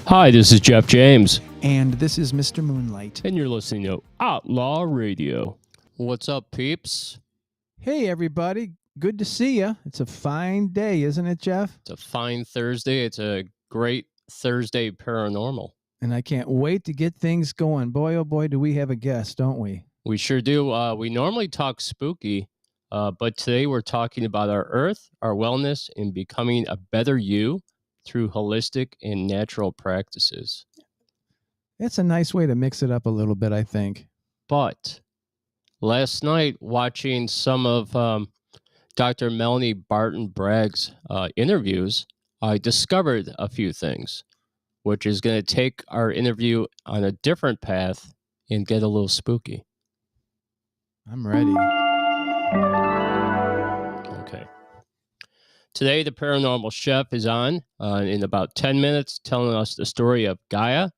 Hi, this is Jeff James. And this is Mr. Moonlight. And you're listening to Outlaw Radio. What's up, peeps? Hey, everybody. Good to see you. It's a fine day, isn't it, Jeff? It's a fine Thursday. It's a great Thursday paranormal. And I can't wait to get things going. Boy, oh boy, do we have a guest, don't we? We sure do. We normally talk spooky, but today we're talking about our earth, our wellness, and becoming a better you through holistic and natural practices. That's a nice way to mix it up a little bit, I think. But last night, watching some of Dr. Melanie Barton Bragg's interviews, I discovered a few things, which is going to take our interview on a different path and get a little spooky. I'm ready. Okay. Today, the Paranormal Chef is on in about 10 minutes, telling us the story of Gaia,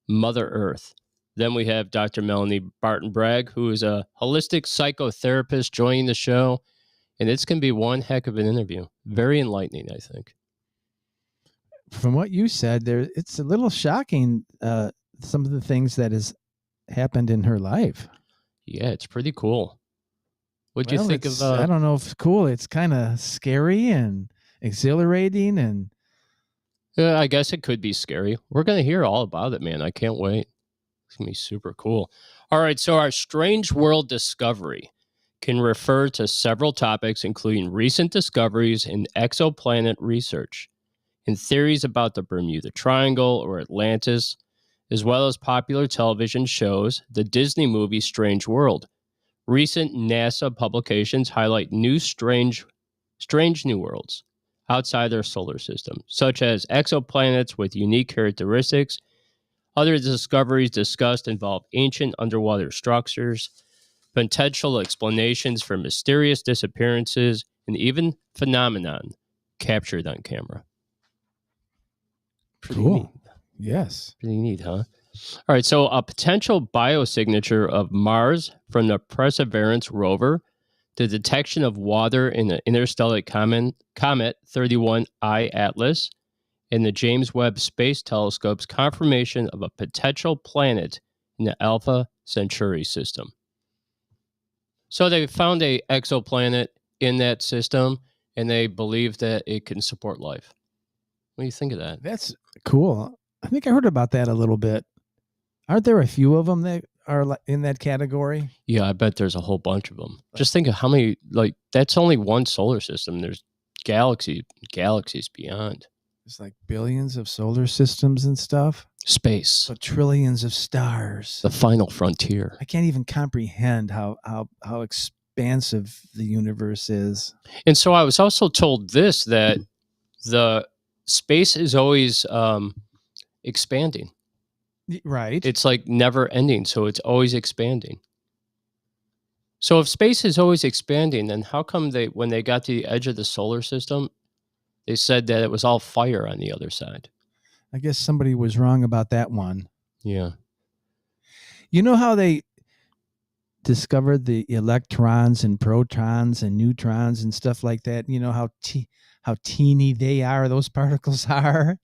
Mother Earth. Then we have Dr. Melanie Barton Bragg, who is a holistic psychotherapist, joining the show. And it's going to be one heck of an interview. Very enlightening, I think. From what you said, it's a little shocking, some of the things that has happened in her life. Yeah, it's pretty cool. What'd you think of... I don't know if it's cool. It's kind of scary and exhilarating. And I guess it could be scary. We're going to hear all about it, man. I can't wait. It's going to be super cool. All right, so our strange world discovery can refer to several topics, including recent discoveries in exoplanet research and theories about the Bermuda Triangle or Atlantis, as well as popular television shows, the Disney movie Strange World. Recent NASA publications highlight new strange new worlds outside our solar system, such as exoplanets with unique characteristics. Other discoveries discussed involve ancient underwater structures, potential explanations for mysterious disappearances, and even phenomenon captured on camera. Pretty cool. Neat. Yes. Pretty neat, huh? All right, so a potential biosignature of Mars from the Perseverance rover, the detection of water in the interstellar comet 31I Atlas, and the James Webb Space Telescope's confirmation of a potential planet in the Alpha Centauri system. So they found an exoplanet in that system, and they believe that it can support life. What do you think of that? That's cool. I think I heard about that a little bit. Aren't there a few of them that are in that category? Yeah, I bet there's a whole bunch of them. Just think of how many, that's only one solar system. There's galaxies beyond. There's like billions of solar systems and stuff. Space. So trillions of stars. The final frontier. I can't even comprehend how expansive the universe is. And so I was also told this, that the space is always expanding. Right. It's like never ending, so it's always expanding. So if space is always expanding, then how come when they got to the edge of the solar system, they said that it was all fire on the other side? I guess somebody was wrong about that one. Yeah. You know how they discovered the electrons and protons and neutrons and stuff like that? You know how teeny they are, those particles are?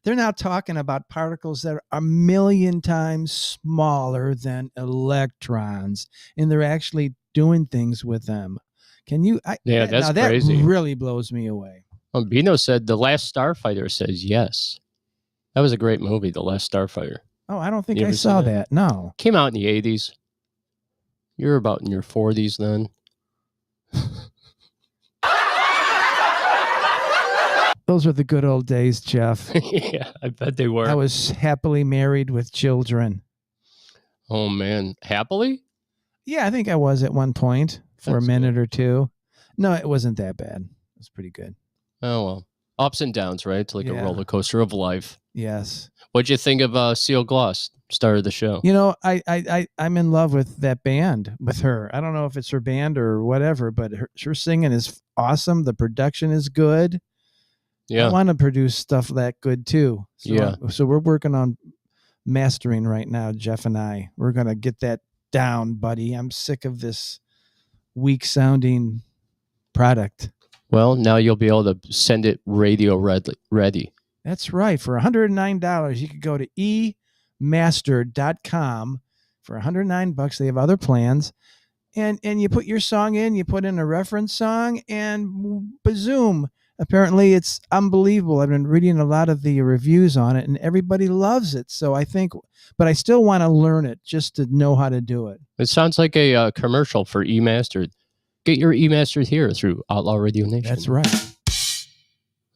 They're now talking about particles that are 1 million times smaller than electrons, and they're actually doing things with them. Can you? Yeah, that's crazy. That really blows me away. Well, Bino said The Last Starfighter says yes. That was a great movie, The Last Starfighter. Oh, I don't think I saw that. No. Came out in the 80s. You're about in your 40s then. Those were the good old days, Jeff. Yeah, I bet they were. I was happily married with children. Oh, man. Happily? Yeah, I think I was at one point for a minute or two. No, it wasn't that bad. It was pretty good. Oh, well. Ups and downs, right? It's like a roller coaster of life. Yes. What'd you think of Seal Gloss, star of the show? You know, I'm in love with that band, with her. I don't know if it's her band or whatever, but her singing is awesome. The production is good. Yeah. I want to produce stuff that good too. So we're working on mastering right now, Jeff and I. We're going to get that down, buddy. I'm sick of this weak sounding product. Well, now you'll be able to send it radio ready. That's right. For $109, you could go to emaster.com for $109. They have other plans. And you put your song in, you put in a reference song, and bazoom. Apparently, it's unbelievable. I've been reading a lot of the reviews on it, and everybody loves it. So I think, but I still want to learn it just to know how to do it. It sounds like a commercial for eMastered. Get your eMastered here through Outlaw Radio Nation. That's right.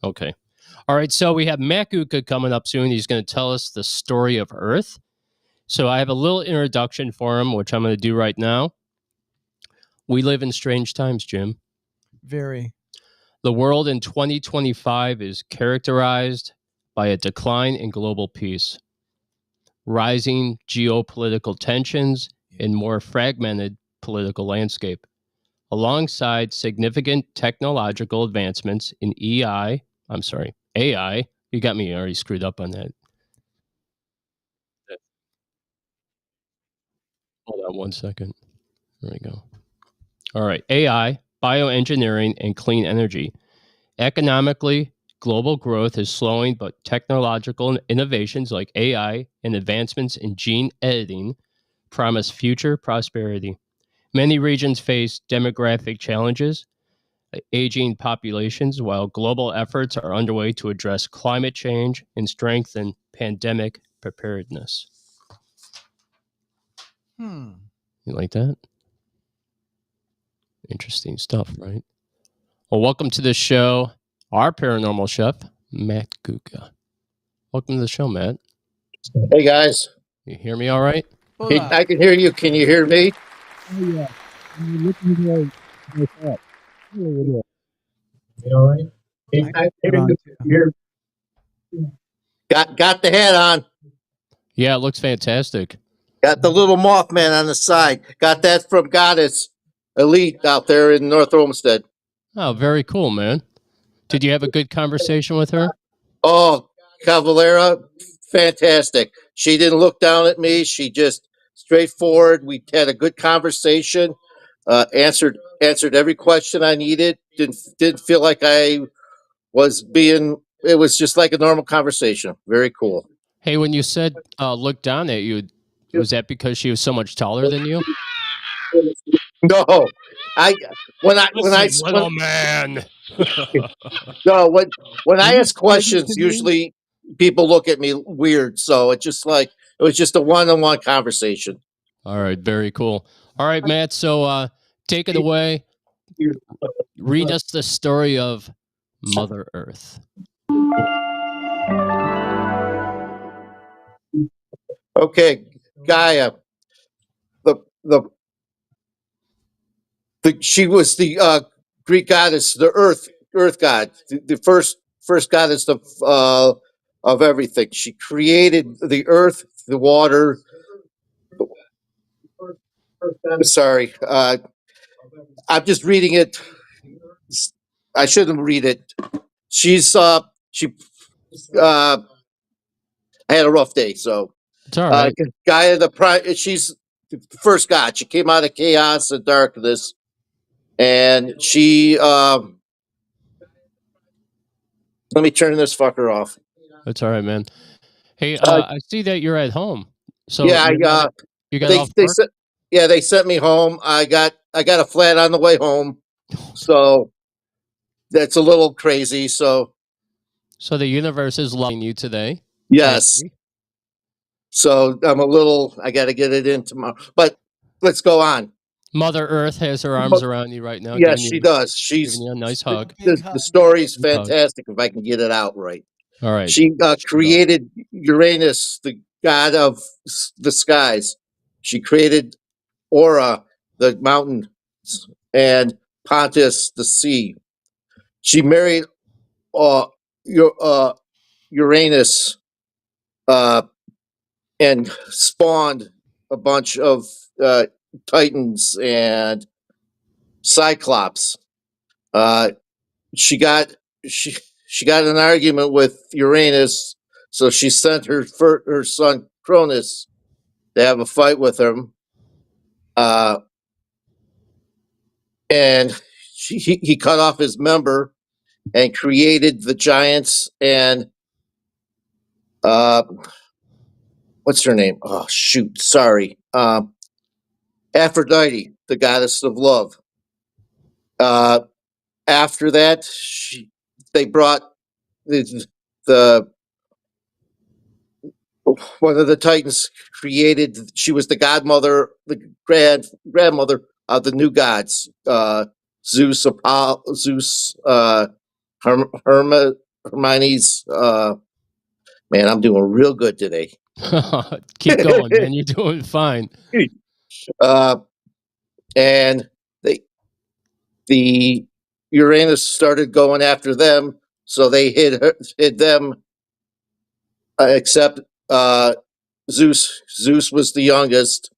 Okay. All right. So we have Matt Guka coming up soon. He's going to tell us the story of Earth. So I have a little introduction for him, which I'm going to do right now. We live in strange times, Jim. Very. The world in 2025 is characterized by a decline in global peace, rising geopolitical tensions, and more fragmented political landscape, alongside significant technological advancements in AI. You got me already screwed up on that. Hold on one second. There we go. All right. AI, bioengineering, and clean energy. Economically, global growth is slowing, but technological innovations like AI and advancements in gene editing promise future prosperity. Many regions face demographic challenges, aging populations, while global efforts are underway to address climate change and strengthen pandemic preparedness. You like that? Interesting stuff, right? Well, welcome to the show, our paranormal chef, Matt Guka. Welcome to the show, Matt. Hey, guys. You hear me all right? I can hear you. Can you hear me? Oh, yeah. You're looking good. You all right? I can hear you too. Got the hat on. Yeah, it looks fantastic. Got the little Mothman on the side. Got that from Goddess Elite out there in North Olmsted. Oh, very cool, man. Did you have a good conversation with her? Oh, Cavalera, fantastic. She didn't look down at me. She just straightforward. We had a good conversation. Answered every question I needed. Didn't feel like I was being. It was just like a normal conversation. Very cool. Hey, when you said look down at you, was that because she was so much taller than you? No, little man. no when I ask explain it questions, to me? usually people look at me weird. So it's just like it was just a one-on-one conversation. All right, very cool. All right, Matt. So take it away. Read us the story of Mother Earth. Okay, Gaia. The she was the Greek goddess, the Earth god, the first goddess of everything. She created the earth, the water. Sorry, I'm just reading it. I shouldn't read it. She's she. I had a rough day, so It's all right. Gaia she's the first god. She came out of chaos and darkness, and she. Let me turn this fucker off. That's all right, man. Hey, I see that you're at home. So Yeah, you got off work? they sent me home. I got a flat on the way home, so that's a little crazy. So So the universe is loving you today. yes, so I'm a little. I got to get it in tomorrow, but let's go on. Mother Earth has her arms around you right now. Yes, she does. Giving She's you a nice hug. the story's Big hug. fantastic if I can get it out right. All right. She created Uranus, the god of the skies. She created Aura, the mountains, and Pontus, the sea. She married Uranus and spawned a bunch of Titans and Cyclops. She got she got in an argument with Uranus, so she sent her son Cronus to have a fight with him. And he cut off his member and created the giants and what's her name? Oh shoot, sorry. Aphrodite, the goddess of love. After that, they brought the one of the Titans created. She was the godmother, the grandmother of the new gods. Zeus, Apollo, Zeus, Hermione's. Man, I'm doing real good today. Keep going, man. You're doing fine. And the Uranus started going after them, so they hid them. Except Zeus. Zeus was the youngest.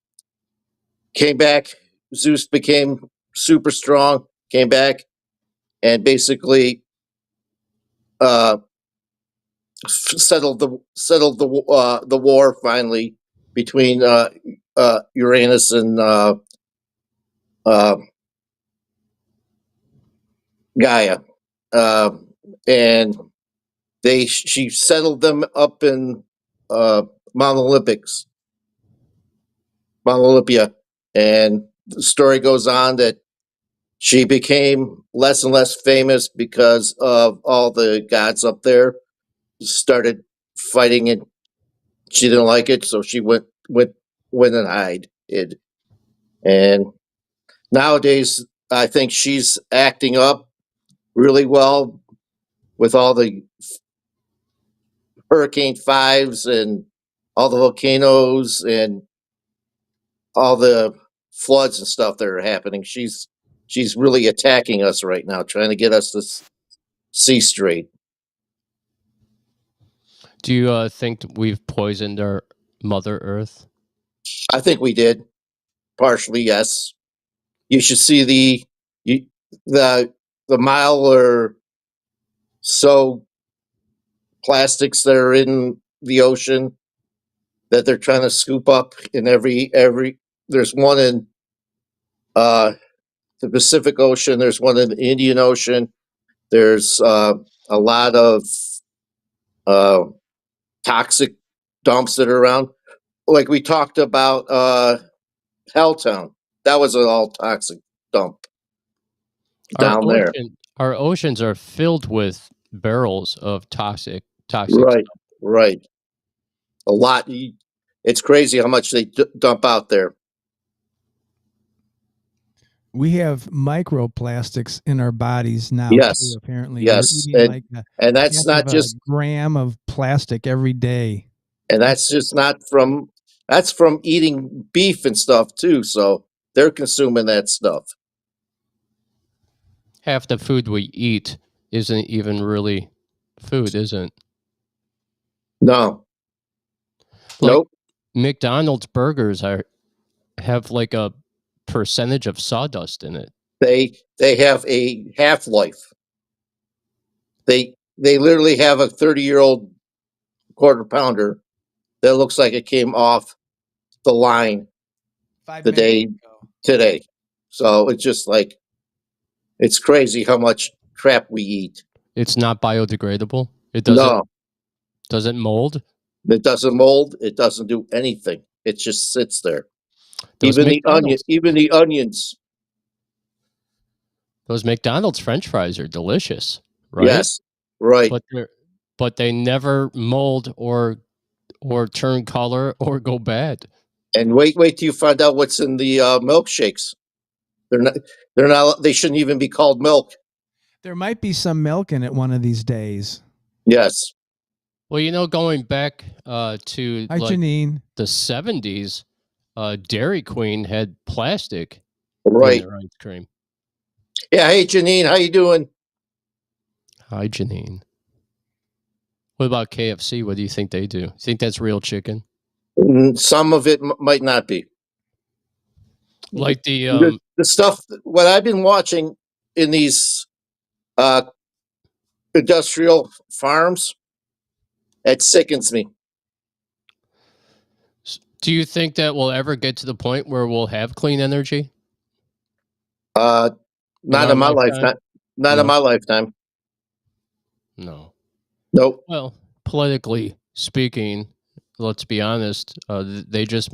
Came back. Zeus became super strong. Came back and basically settled the war finally between Uranus and Gaia, and she settled them up in Mount Olympia, and the story goes on that she became less and less famous because of all the gods up there started fighting, and she didn't like it, so she went and hid. And nowadays, I think she's acting up really well with all the Hurricane Fives and all the volcanoes and all the floods and stuff that are happening. She's really attacking us right now, trying to get us to see straight. Do you think we've poisoned our Mother Earth? I think we did, partially, yes. You should see the mile or so plastics that are in the ocean that they're trying to scoop up in every. There's one in the Pacific Ocean. There's one in the Indian Ocean. There's a lot of toxic dumps that are around. Like we talked about Helltown. That was an all toxic dump down there. Our oceans are filled with barrels of toxic Right, stuff. right. A lot. It's crazy how much they dump out there. We have microplastics in our bodies now. Yes, too, apparently. yes, We're eating and that's not just a gram of plastic every day. And that's just not from eating beef and stuff too. So they're consuming that stuff. Half the food we eat isn't even really food, isn't? No. Like, Nope. McDonald's burgers have like a percentage of sawdust in it. They have a half-life. They literally have a 30-year-old quarter pounder that looks like it came off the line 5 the minutes day ago. today. So it's just like, it's crazy how much crap we eat. It's not biodegradable. It No, doesn't mold. it doesn't mold. It doesn't do anything. It just sits there. Those Even McDonald's, the onions. those McDonald's French fries are delicious, right? Yes, right. But they never mold or turn color or go bad. And wait till you find out what's in the milkshakes. They shouldn't even be called milk. There might be some milk in it one of these days. Yes. Well, going back to Hi, Janine. the 70s, Dairy Queen had plastic Right. in their ice cream. Yeah. Hey, Janine, how you doing? Hi, Janine. What about KFC? What do you think they do? Think that's real chicken? Some of it might not be. Like the stuff, what I've been watching in these industrial farms, it sickens me. Do you think that we'll ever get to the point where we'll have clean energy? Not in my lifetime. Not in my lifetime. No. Nope. Well, politically, speaking, let's be honest, they just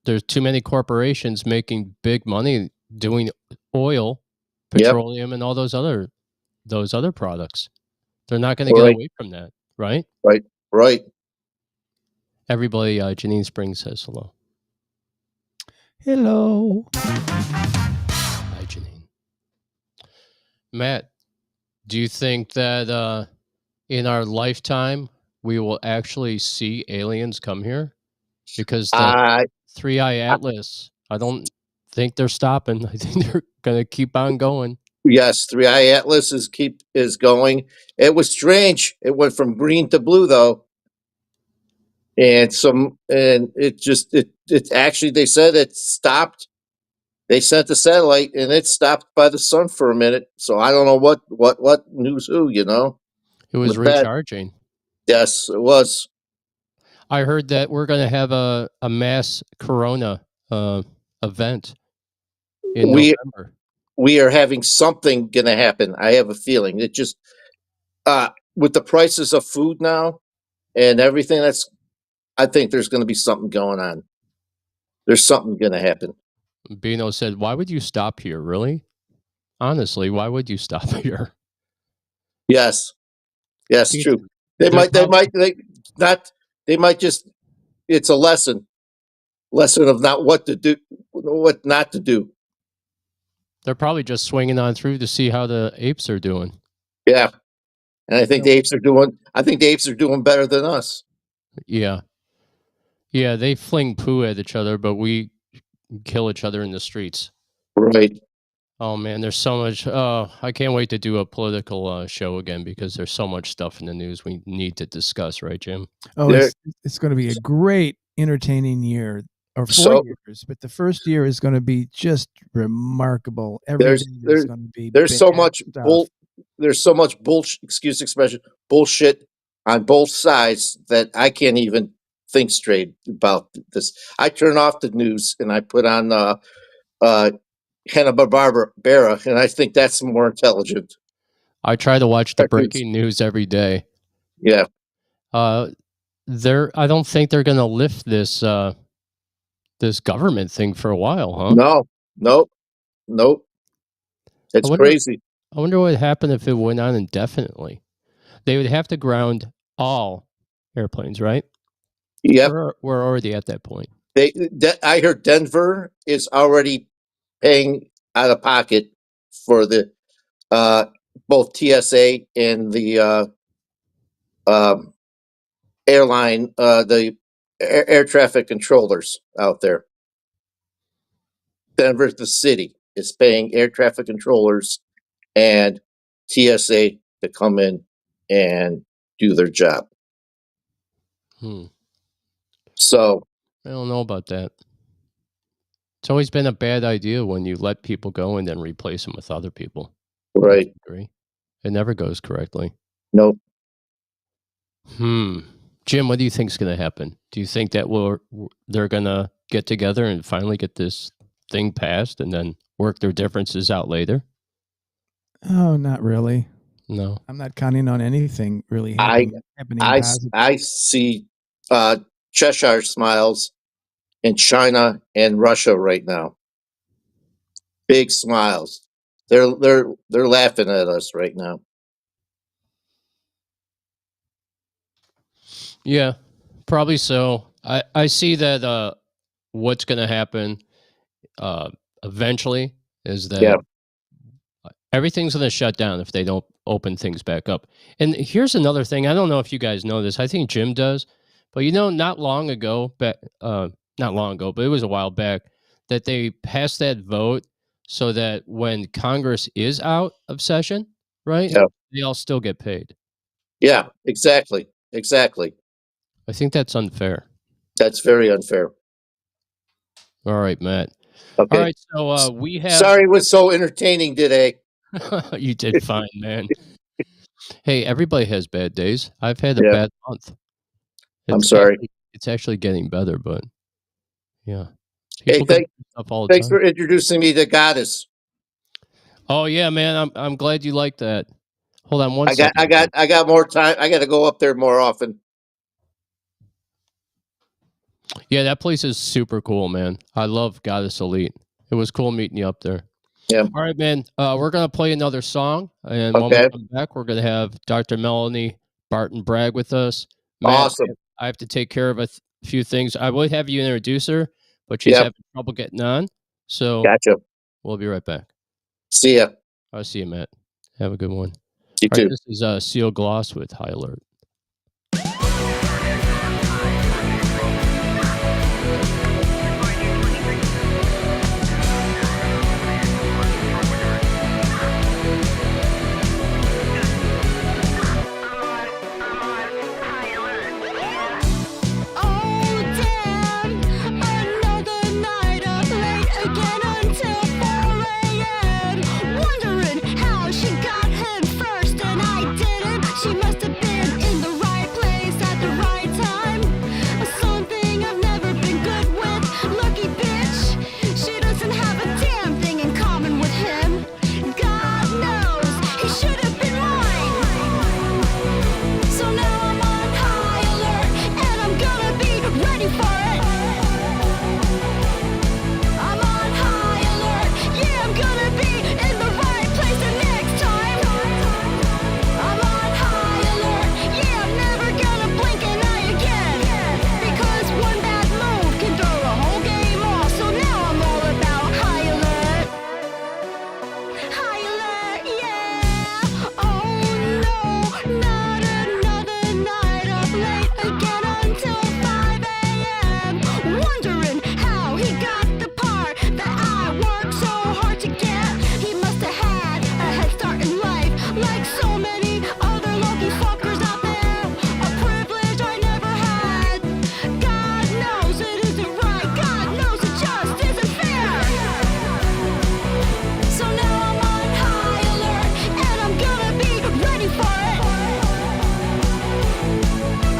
there's too many corporations making big money doing oil, Yep. petroleum, and all those other products. They're not going to get Right. away from that, right? Right. Right. Everybody, Janine Springs says hello. Hello. Hi, Janine. Matt, do you think that in our lifetime we will actually see aliens come here? Because the I 3-Eye Atlas, I don't think they're stopping. I think they're going to keep on going. Yes, 3-Eye Atlas is going. It was strange. It went from green to blue though. And it actually, they said it stopped. They sent the satellite and it stopped by the sun for a minute. So I don't know what news who, It was But that, recharging. yes, it was. I heard that we're going to have a mass corona event in We November. we are having something gonna happen. I have a feeling. It just with the prices of food now and everything, I think there's gonna be something going on. There's something gonna happen. Bino said, "Why would you stop here? Really? Honestly, why would you stop here?" Yes. Yes, He- true. They they're might probably not they might just it's a lesson of not what to do, what not to do. they're probably just swinging on through to see how the apes are doing. Yeah. And I think No. the apes are doing better than us. Yeah, yeah. They fling poo at each other, but we kill each other in the streets. Right. Oh man, there's so much. Oh, I can't wait to do a political show again because there's so much stuff in the news we need to discuss, right, Jim? Oh, There it's going to be a great, entertaining year, or 4 so years, but the first year is going to be just remarkable. Every there's day there is going to be there's so bad much stuff. there's so much bullshit, excuse the expression, bullshit on both sides that I can't even think straight about this. I turn off the news and I put on Hanna-Barbera, and I think that's more intelligent. I try to watch the Cartoons. breaking news every day. Yeah. I don't think they're going to lift this government thing for a while, huh? No. Nope. Nope. I It's wonder crazy. I wonder what would happen if it went on indefinitely. They would have to ground all airplanes, right? Yep. We're already at that point. I heard Denver is already paying out of pocket for the both TSA and the um, airline, the air traffic controllers out there. Denver, the city, is paying air traffic controllers and TSA to come in and do their job. Hmm. So, I don't know about that. It's always been a bad idea when you let people go and then replace them with other people. right. Agree? It never goes correctly. Nope. Jim, what do you think is going to happen? Do you think that they're going to get together and finally get this thing passed and then work their differences out later? Oh, not really. No. I'm not counting on anything really I happening I positive. I see Cheshire smiles in China and Russia right now. Big smiles. They're laughing at us right now. Yeah, probably so. I see that what's going to happen eventually is that Yeah. everything's going to shut down if they don't open things back up. And here's another thing. I don't know if you guys know this. I think Jim does. But not long ago, not long ago, but it was a while back, that they passed that vote so that when Congress is out of session, right, Yeah. they all still get paid. Yeah, exactly. Exactly. I think that's unfair. That's very unfair. All right, Matt. Okay. All right, so we have. Sorry it was so entertaining today. You did fine, man. Hey, everybody has bad days. I've had a Yeah. bad month. I'm sorry. It's actually getting better, but yeah. Hey, People go through stuff all the thanks time. for introducing me to Goddess. Oh yeah, man. I'm glad you like that. Hold on one I second. got more time. I got to go up there more often. Yeah, that place is super cool, man. I love Goddess Elite. It was cool meeting you up there. Yeah. All right, man. We're gonna play another song, and when we Okay. come back, we're gonna have Dr. Melanie Barton Bragg with us. Matt, Awesome. I have to take care of a few things. I would have you introduce her, but she's Yep. having trouble getting on. So Gotcha. we'll be right back. See ya. I'll see you, Matt. Have a good one. You All right, too. this is Seal Gloss with High Alert. She must have been in the right place at the right time. Something I've never been good with. Lucky bitch, she doesn't have a damn thing in common with him. God knows he should have been mine. So now I'm on high alert, and I'm gonna be ready for it. I'm on high alert, yeah, I'm gonna be in the right place the next time. I'm on high alert, yeah, I'm never gonna blink an eye again. Because one bad move can throw a whole game off. So now I'm all about high alert. High alert, yeah. Oh no, not another night up late again until 5 a.m. Wondering how he got the part that I worked so hard to get. He must have had a head start in life, like so many other lucky fuckers out there. A privilege I never had. God knows it isn't right. God knows it just isn't fair. So now I'm on high alert, and I'm gonna be ready for it.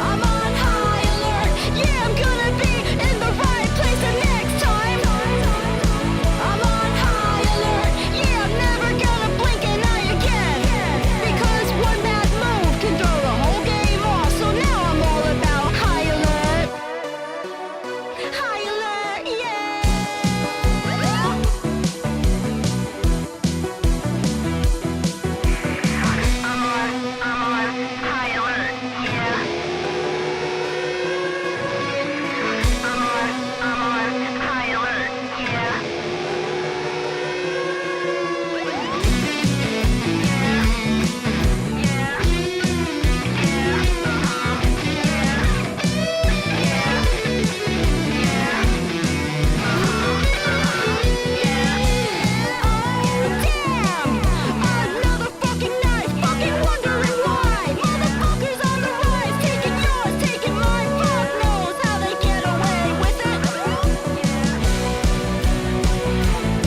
I'm on high alert, yeah, I'm gonna be in the right place the next time. I'm on high alert, yeah, I'm never gonna blink an eye again. Because one bad move can throw the whole game off. So now I'm all about high alert. High alert, yeah. Another fucking night, fucking wondering why. Motherfuckers on the rise, taking yours, taking mine. Fuck knows how they get away with it.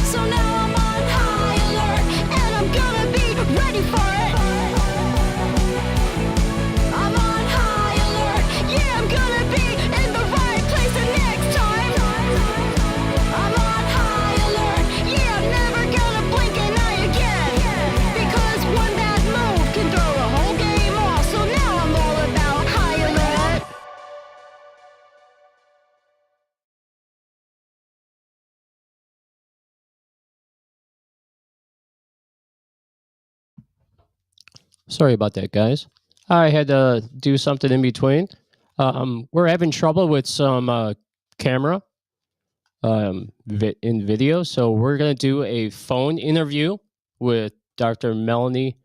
So now I'm on high alert, and I'm gonna be ready for it. I'm on high alert, yeah, I'm gonna be in the right place the next time. I'm on high alert, yeah, I'm never gonna blink an eye again. Because one bad move can throw a whole game off. So now I'm all about high alert. Sorry about that, guys. I had to do something in between. We're having trouble with some camera in video, so we're going to do a phone interview with Dr. Melanie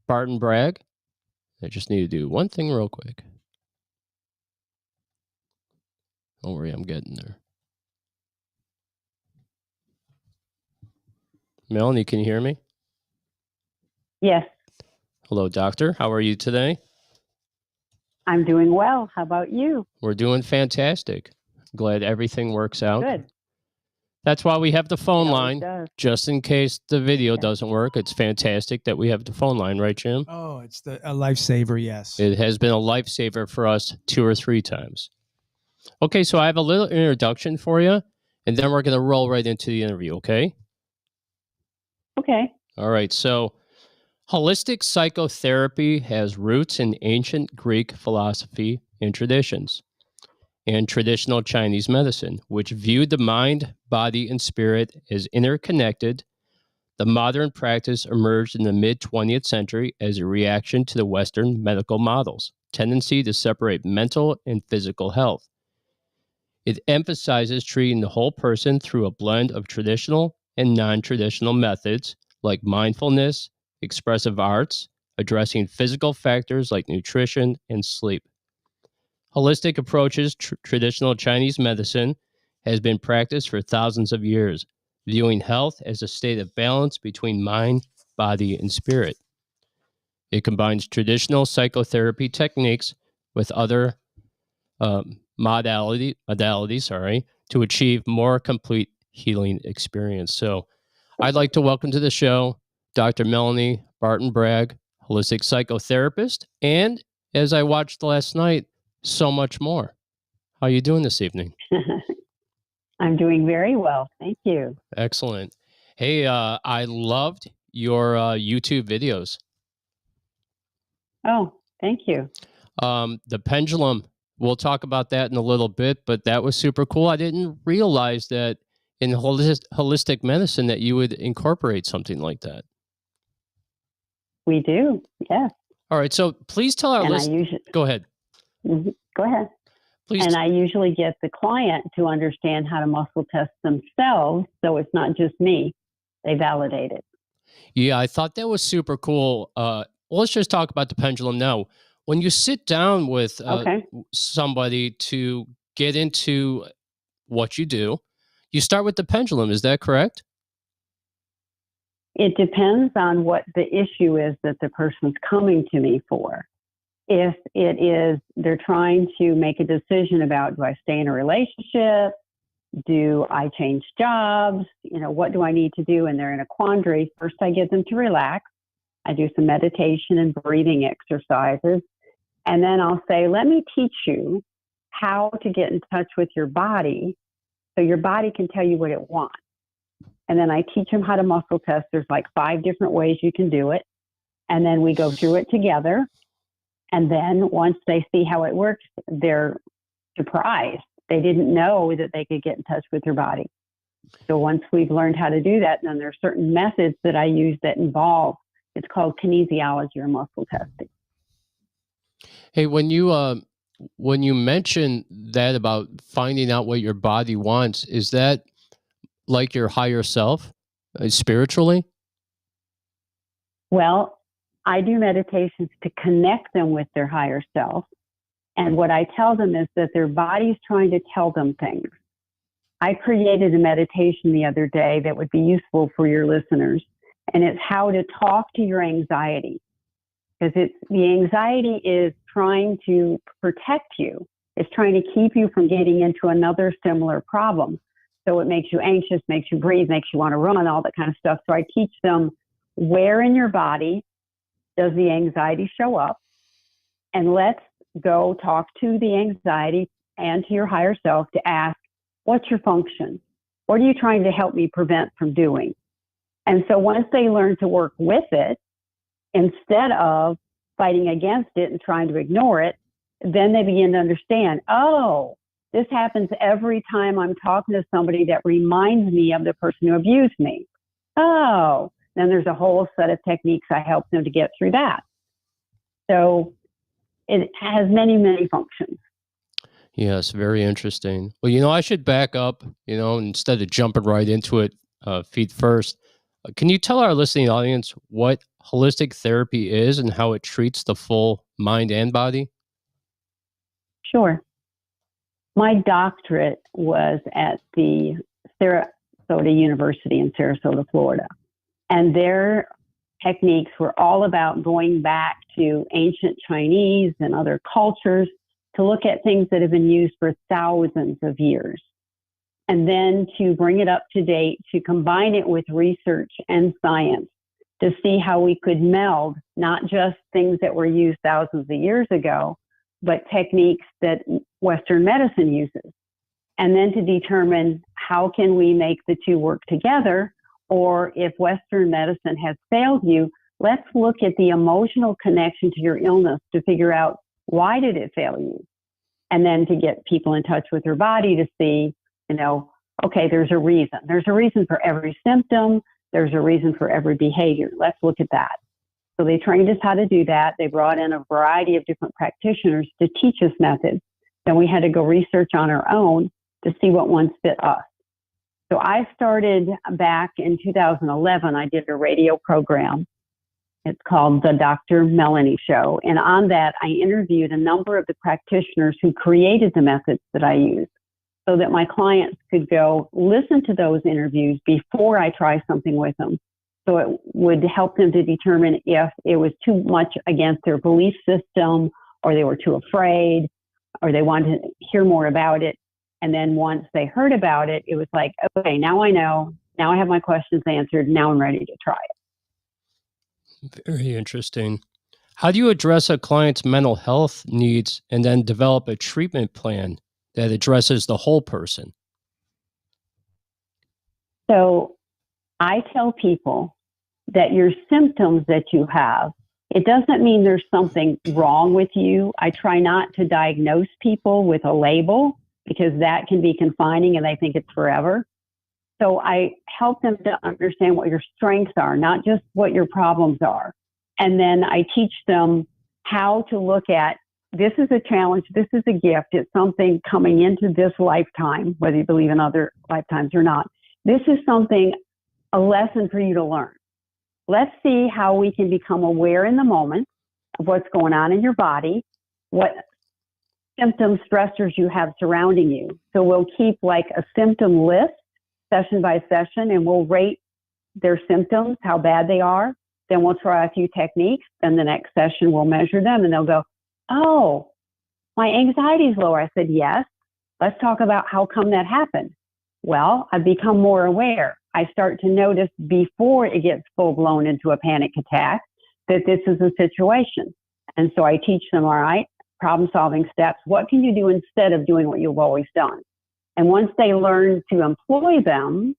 Barton Bragg. I just need to do one thing real quick. Don't worry, I'm getting there. Melanie, can you hear me? Yes, Hello, doctor. How are you today? I'm doing well. How about you? We're doing fantastic. Glad everything works out. Good. That's why we have the phone It always line, does. just in case the video doesn't work. It's fantastic that we have the phone line, right, Jim? Oh, it's a lifesaver, yes. It has been a lifesaver for us 2 or 3 times. Okay, so I have a little introduction for you, and then we're going to roll right into the interview, okay? Okay. All right, so holistic psychotherapy has roots in ancient Greek philosophy and traditions. and traditional Chinese medicine, which viewed the mind, body, and spirit as interconnected. The modern practice emerged in the mid-20th century as a reaction to the Western medical model's tendency to separate mental and physical health. It emphasizes treating the whole person through a blend of traditional and non-traditional methods like mindfulness, expressive arts, addressing physical factors like nutrition and sleep. Holistic approaches, traditional Chinese medicine, has been practiced for thousands of years, viewing health as a state of balance between mind, body, and spirit. It combines traditional psychotherapy techniques with other modalities, to achieve more complete healing experience. So I'd like to welcome to the show Dr. Melanie Barton Bragg, holistic psychotherapist, and as I watched last night, so much more. How are you doing this evening? I'm doing very well. Thank you. Excellent. Hey, I loved your YouTube videos. Oh, thank you. The pendulum, we'll talk about that in a little bit, but that was super cool. I didn't realize that in holistic medicine that you would incorporate something like that. We do. Yes. All right. So please tell our And listeners. Go ahead. Go ahead. Please. And I usually get the client to understand how to muscle test themselves, so it's not just me. They validate it. Yeah, I thought that was super cool. Let's just talk about the pendulum now. When you sit down with somebody to get into what you do, you start with the pendulum. Is that correct? It depends on what the issue is that the person's coming to me for. If it is they're trying to make a decision about, do I stay in a relationship? Do I change jobs? What do I need to do? And they're in a quandary. First, I get them to relax. I do some meditation and breathing exercises. And then I'll say, let me teach you how to get in touch with your body so your body can tell you what it wants. And then I teach them how to muscle test. There's like 5 different ways you can do it. And then we go through it together. And then once they see how it works, they're surprised. They didn't know that they could get in touch with their body. So once we've learned how to do that, then there are certain methods that I use that involve, it's called kinesiology or muscle testing. Hey, when you mention that about finding out what your body wants, is that like your higher self, spiritually? Well, I do meditations to connect them with their higher self. And what I tell them is that their body's trying to tell them things. I created a meditation the other day that would be useful for your listeners. And it's how to talk to your anxiety. Because the anxiety is trying to protect you. It's trying to keep you from getting into another similar problem. So it makes you anxious, makes you breathe, makes you want to run, all that kind of stuff. So I teach them where in your body does the anxiety show up? And let's go talk to the anxiety and to your higher self to ask, what's your function? What are you trying to help me prevent from doing? And so once they learn to work with it, instead of fighting against it and trying to ignore it, then they begin to understand, oh, this happens every time I'm talking to somebody that reminds me of the person who abused me. Oh, then there's a whole set of techniques I help them to get through that. So it has many, many functions. Yes, very interesting. Well, I should back up, instead of jumping right into it feet first. Can you tell our listening audience what holistic therapy is and how it treats the full mind and body? Sure. My doctorate was at the Sarasota University in Sarasota, Florida. And their techniques were all about going back to ancient Chinese and other cultures to look at things that have been used for thousands of years. And then to bring it up to date, to combine it with research and science to see how we could meld not just things that were used thousands of years ago, but techniques that Western medicine uses. And then to determine how can we make the two work together, or if Western medicine has failed you, let's look at the emotional connection to your illness to figure out, why did it fail you? and then to get people in touch with their body to see, okay, there's a reason. There's a reason for every symptom. There's a reason for every behavior. Let's look at that. So they trained us how to do that. They brought in a variety of different practitioners to teach us methods. Then we had to go research on our own to see what ones fit us. So I started back in 2011. I did a radio program. It's called The Dr. Melanie Show. And on that, I interviewed a number of the practitioners who created the methods that I use so that my clients could go listen to those interviews before I try something with them. So it would help them to determine if it was too much against their belief system, or they were too afraid, or they wanted to hear more about it. And then once they heard about it, it was like, okay, now I know. Now I have my questions answered. Now I'm ready to try it. Very interesting. How do you address a client's mental health needs and then develop a treatment plan that addresses the whole person? So I tell people that your symptoms that you have, it doesn't mean there's something wrong with you. I try not to diagnose people with a label because that can be confining and they think it's forever. So I help them to understand what your strengths are, not just what your problems are. And then I teach them how to look at, this is a challenge, this is a gift, it's something coming into this lifetime, whether you believe in other lifetimes or not. This is something, a lesson for you to learn. Let's see how we can become aware in the moment of what's going on in your body, what symptom stressors you have surrounding you. So we'll keep like a symptom list session by session, and we'll rate their symptoms, how bad they are. Then we'll try a few techniques. Then the next session we'll measure them, and they'll go, oh, my anxiety is lower. I said, yes. Let's talk about how come that happened. Well, I've become more aware. I start to notice before it gets full blown into a panic attack that this is a situation. And so I teach them, all right, problem solving steps. What can you do instead of doing what you've always done? And once they learn to employ them,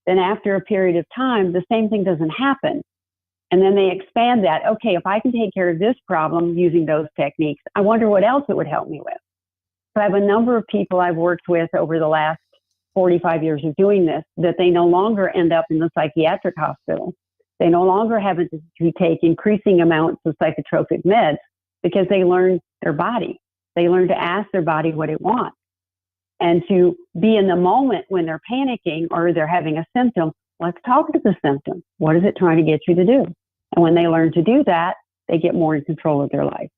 then after a period of time, the same thing doesn't happen. And then they expand that. Okay, if I can take care of this problem using those techniques, I wonder what else it would help me with. So I have a number of people I've worked with over the last 45 years of doing this, that they no longer end up in the psychiatric hospital. They no longer have to take increasing amounts of psychotropic meds because they learn their body. They learn to ask their body what it wants. And to be in the moment when they're panicking or they're having a symptom, let's talk to the symptom. What is it trying to get you to do? And when they learn to do that, they get more in control of their life.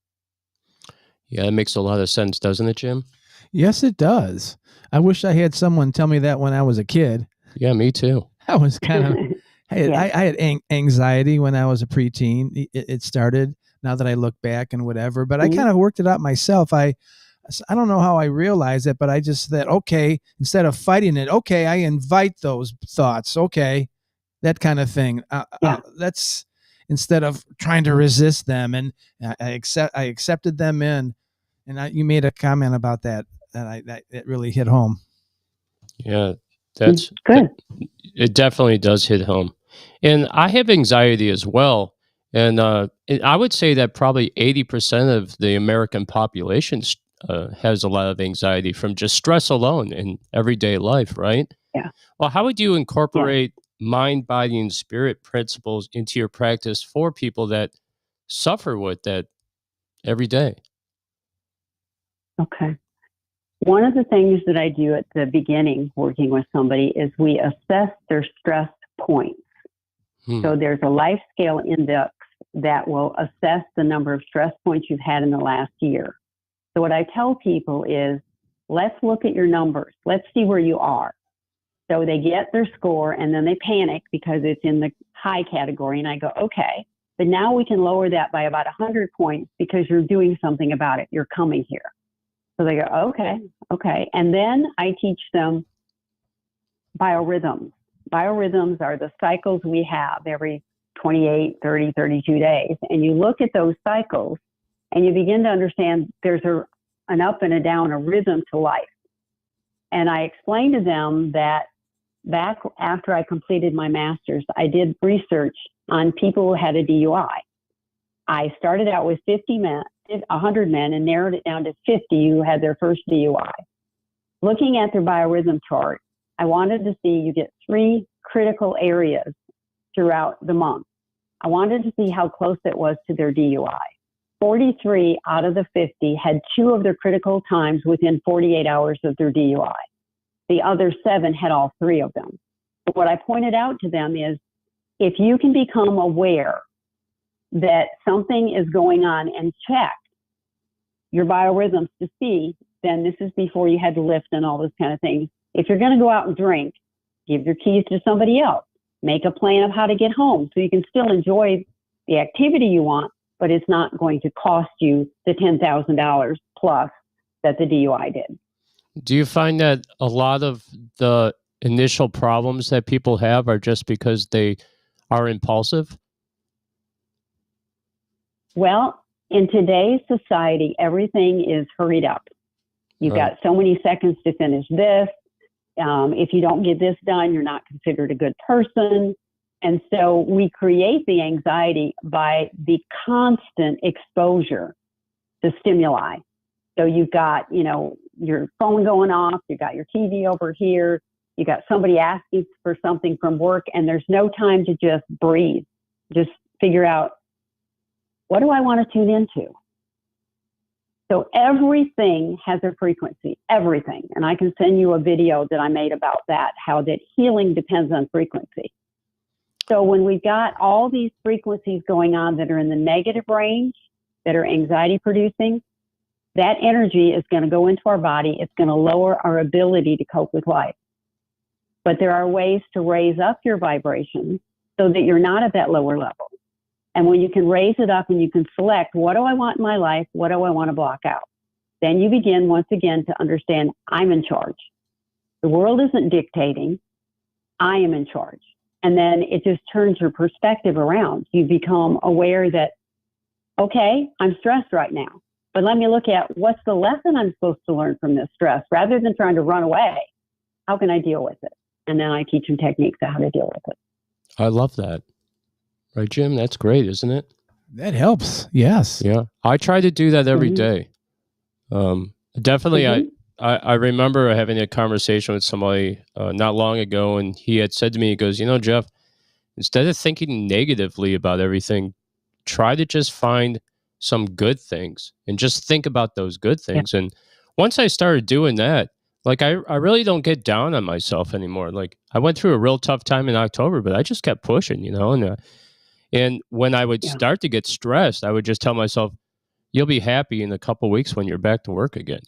Yeah, it makes a lot of sense, doesn't it, Jim? Yes, it does. I wish I had someone tell me that when I was a kid. Yeah, me too. I was kind of, I had anxiety when I was a preteen. It started, now that I look back and whatever, but I kind of worked it out myself. I don't know how I realized it, but I just thought, okay, instead of fighting it, okay, I invite those thoughts. Okay. That kind of thing. That's instead of trying to resist them. And I accepted them in, and you made a comment about that it really hit home. Yeah, that's good. It definitely does hit home. And I have anxiety as well. And I would say that probably 80% of the American population has a lot of anxiety from just stress alone in everyday life, right? Yeah. Well, how would you incorporate mind, body, and spirit principles into your practice for people that suffer with that every day? Okay. One of the things that I do at the beginning working with somebody is we assess their stress points. So there's a life scale index that will assess the number of stress points you've had in the last year. So what I tell people is, let's look at your numbers. Let's see where you are. So they get their score and then they panic because it's in the high category. And I go, okay, but now we can lower that by about 100 points because you're doing something about it. You're coming here. So they go, okay. And then I teach them biorhythms. Biorhythms are the cycles we have every 28, 30, 32 days. And you look at those cycles and you begin to understand there's an up and a down, a rhythm to life. And I explained to them that back after I completed my master's, I did research on people who had a DUI. I started out with 50 men 100 men and narrowed it down to 50 who had their first DUI. Looking at their biorhythm chart, I wanted to see you get 3 critical areas throughout the month. I wanted to see how close it was to their DUI. 43 out of the 50 had 2 of their critical times within 48 hours of their DUI. The other 7 had all 3 of them. But what I pointed out to them is, if you can become aware that something is going on and check your biorhythms to see, then this is before you had to lift and all those kind of things. If you're going to go out and drink, give your keys to somebody else. Make a plan of how to get home so you can still enjoy the activity you want, but it's not going to cost you the $10,000 plus that the DUI did. Do you find that a lot of the initial problems that people have are just because they are impulsive? Well, in today's society, everything is hurried up. You've got so many seconds to finish this. If you don't get this done, you're not considered a good person. And so we create the anxiety by the constant exposure to stimuli. So you've got, your phone going off, you've got your TV over here, you got somebody asking for something from work, and there's no time to just breathe, just figure out, what do I want to tune into? So everything has a frequency, everything. And I can send you a video that I made about that, how that healing depends on frequency. So when we've got all these frequencies going on that are in the negative range, that are anxiety producing, that energy is going to go into our body. It's going to lower our ability to cope with life. But there are ways to raise up your vibration so that you're not at that lower level. And when you can raise it up and you can select, what do I want in my life? What do I want to block out? Then you begin once again to understand, I'm in charge. The world isn't dictating. I am in charge. And then it just turns your perspective around. You become aware that, okay, I'm stressed right now, but let me look at what's the lesson I'm supposed to learn from this stress rather than trying to run away. How can I deal with it? And then I teach them techniques on how to deal with it. I love that. Right, Jim? That's great, isn't it? That helps. Yes. Yeah. I try to do that every day. Definitely, I remember having a conversation with somebody not long ago, and he had said to me, he goes, Jeff, instead of thinking negatively about everything, try to just find some good things and just think about those good things. Yeah. And once I started doing that, like I really don't get down on myself anymore. Like I went through a real tough time in October, but I just kept pushing, and when I would start to get stressed, I would just tell myself, you'll be happy in a couple of weeks when you're back to work again,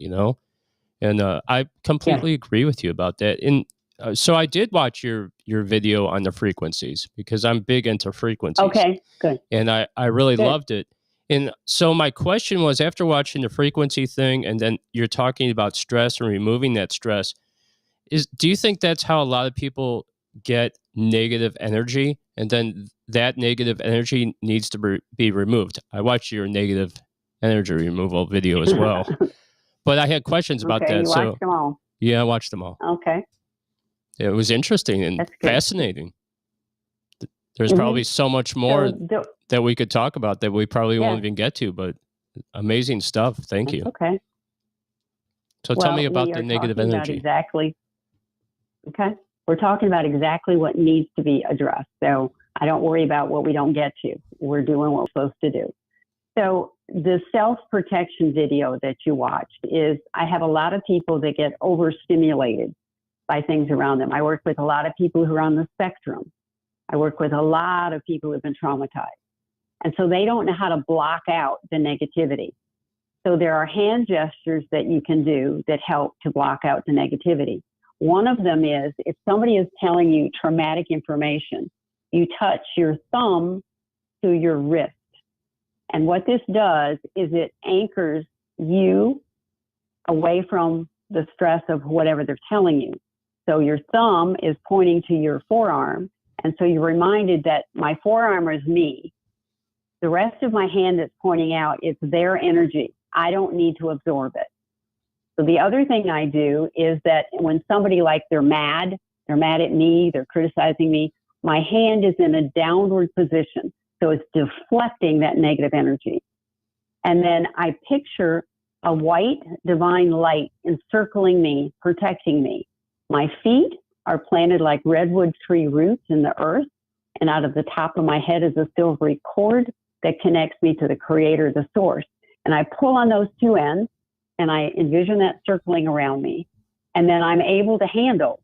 And I completely agree with you about that. And so I did watch your video on the frequencies because I'm big into frequencies. Okay, good. And I really loved it. And so my question was, after watching the frequency thing, and then you're talking about stress and removing that stress, do you think that's how a lot of people get negative energy? And then that negative energy needs to be removed. I watched your negative energy removal video as well. But I had questions about that. You watched them all. Yeah, I watched them all. Okay. It was interesting and fascinating. There's probably so much more that we could talk about that we probably won't even get to, but amazing stuff. Thank you. Okay. So tell me about the negative energy. Exactly. Okay. We're talking about exactly what needs to be addressed. So I don't worry about what we don't get to. We're doing what we're supposed to do. So the self-protection video that you watched is, I have a lot of people that get overstimulated by things around them. I work with a lot of people who are on the spectrum. I work with a lot of people who have been traumatized. And so they don't know how to block out the negativity. So there are hand gestures that you can do that help to block out the negativity. One of them is, if somebody is telling you traumatic information, you touch your thumb to your wrist. And what this does is it anchors you away from the stress of whatever they're telling you. So your thumb is pointing to your forearm. And so you're reminded that my forearm is me. The rest of my hand that's pointing out is their energy. I don't need to absorb it. So the other thing I do is that when somebody, like, they're mad at me, they're criticizing me, my hand is in a downward position. So it's deflecting that negative energy. And then I picture a white divine light encircling me, protecting me. My feet are planted like redwood tree roots in the earth, and out of the top of my head is a silvery cord that connects me to the creator, the source. And I pull on those two ends, and I envision that circling around me. And then I'm able to handle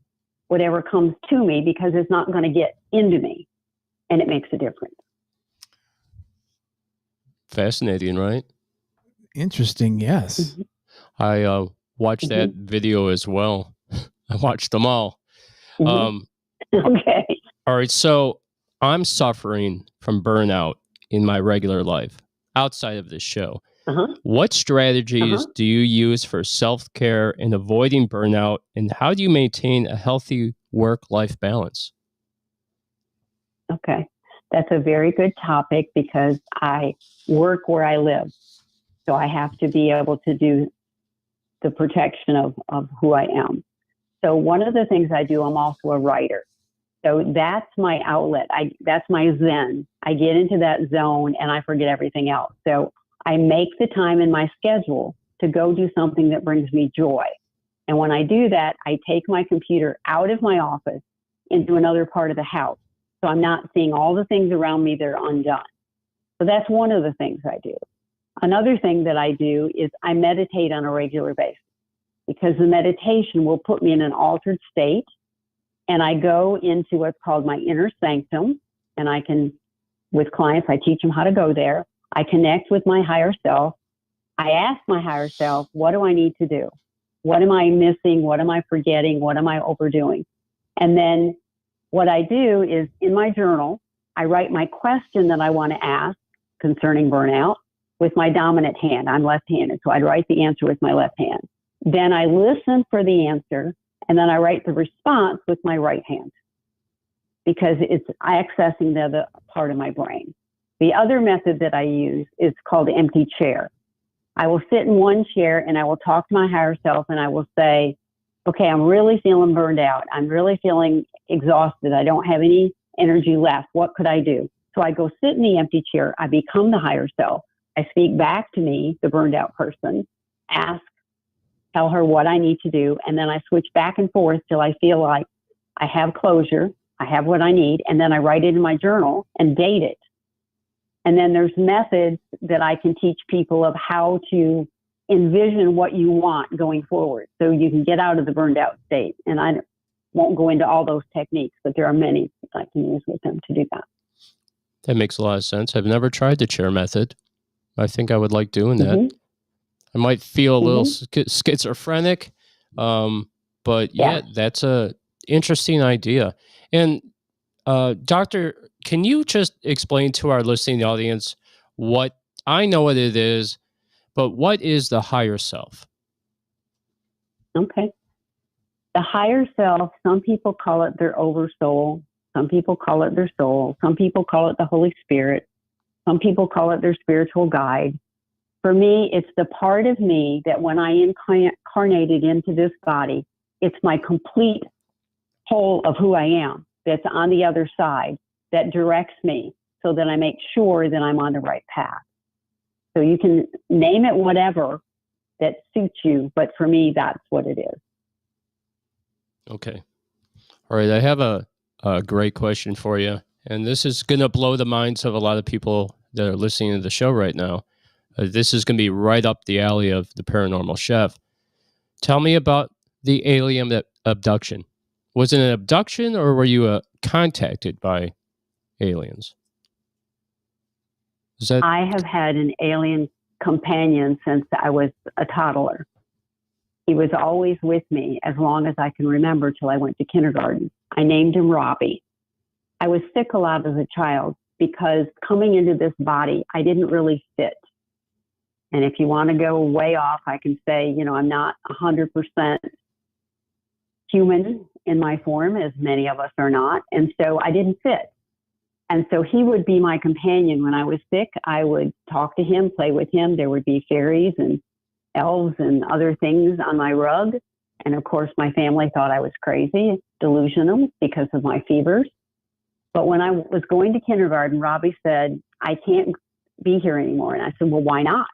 whatever comes to me because it's not going to get into me. And it makes a difference. Fascinating, right? Interesting. Yes. I watched that video as well. I watched them all. Okay. All right. So I'm suffering from burnout in my regular life outside of this show. What strategies do you use for self-care and avoiding burnout, and how do you maintain a healthy work-life balance? Okay. That's a very good topic because I work where I live. So I have to be able to do the protection of who I am. So one of the things I do, I'm also a writer. So that's my outlet. That's my zen. I get into that zone and I forget everything else. So I make the time in my schedule to go do something that brings me joy. And when I do that, I take my computer out of my office into another part of the house. So I'm not seeing all the things around me that are undone. So that's one of the things I do. Another thing that I do is I meditate on a regular basis because the meditation will put me in an altered state. And I go into what's called my inner sanctum. And I can, with clients, I teach them how to go there. I connect with my higher self. I ask my higher self, what do I need to do? What am I missing? What am I forgetting? What am I overdoing? And then what I do is in my journal, I write my question that I want to ask concerning burnout with my dominant hand. I'm left-handed, so I write the answer with my left hand. Then I listen for the answer, and then I write the response with my right hand because it's accessing the other part of my brain. The other method that I use is called empty chair. I will sit in one chair and I will talk to my higher self and I will say, okay, I'm really feeling burned out. I'm really feeling exhausted. I don't have any energy left. What could I do? So I go sit in the empty chair. I become the higher self. I speak back to me, the burned out person, tell her what I need to do. And then I switch back and forth till I feel like I have closure. I have what I need. And then I write it in my journal and date it. And then there's methods that I can teach people of how to envision what you want going forward so you can get out of the burned out state. And I won't go into all those techniques, but there are many I can use with them to do that. That makes a lot of sense. I've never tried the chair method. I think I would like doing that. I might feel a little schizophrenic, but yeah, that's a interesting idea. And Doctor, can you just explain to our listening audience what, I know what it is, but what is the higher self? Okay. The higher self, some people call it their oversoul. Some people call it their soul. Some people call it the Holy Spirit. Some people call it their spiritual guide. For me, it's the part of me that when I incarnated into this body, it's my complete whole of who I am that's on the other side that directs me so that I make sure that I'm on the right path. So you can name it whatever that suits you, but for me, that's what it is. Okay. All right. I have a great question for you. And this is going to blow the minds of a lot of people that are listening to the show right now. This is going to be right up the alley of the paranormal chef. Tell me about the alien abduction. Was it an abduction or were you contacted by aliens? I have had an alien companion since I was a toddler. He was always with me as long as I can remember till I went to kindergarten. I named him Robbie. I was sick a lot as a child because coming into this body, I didn't really fit. And if you want to go way off, I can say, I'm not 100% human in my form, as many of us are not. And so I didn't fit. And so he would be my companion when I was sick. I would talk to him, play with him. There would be fairies and elves and other things on my rug. And of course, my family thought I was crazy, delusional because of my fevers. But when I was going to kindergarten, Robbie said, I can't be here anymore. And I said, well, why not?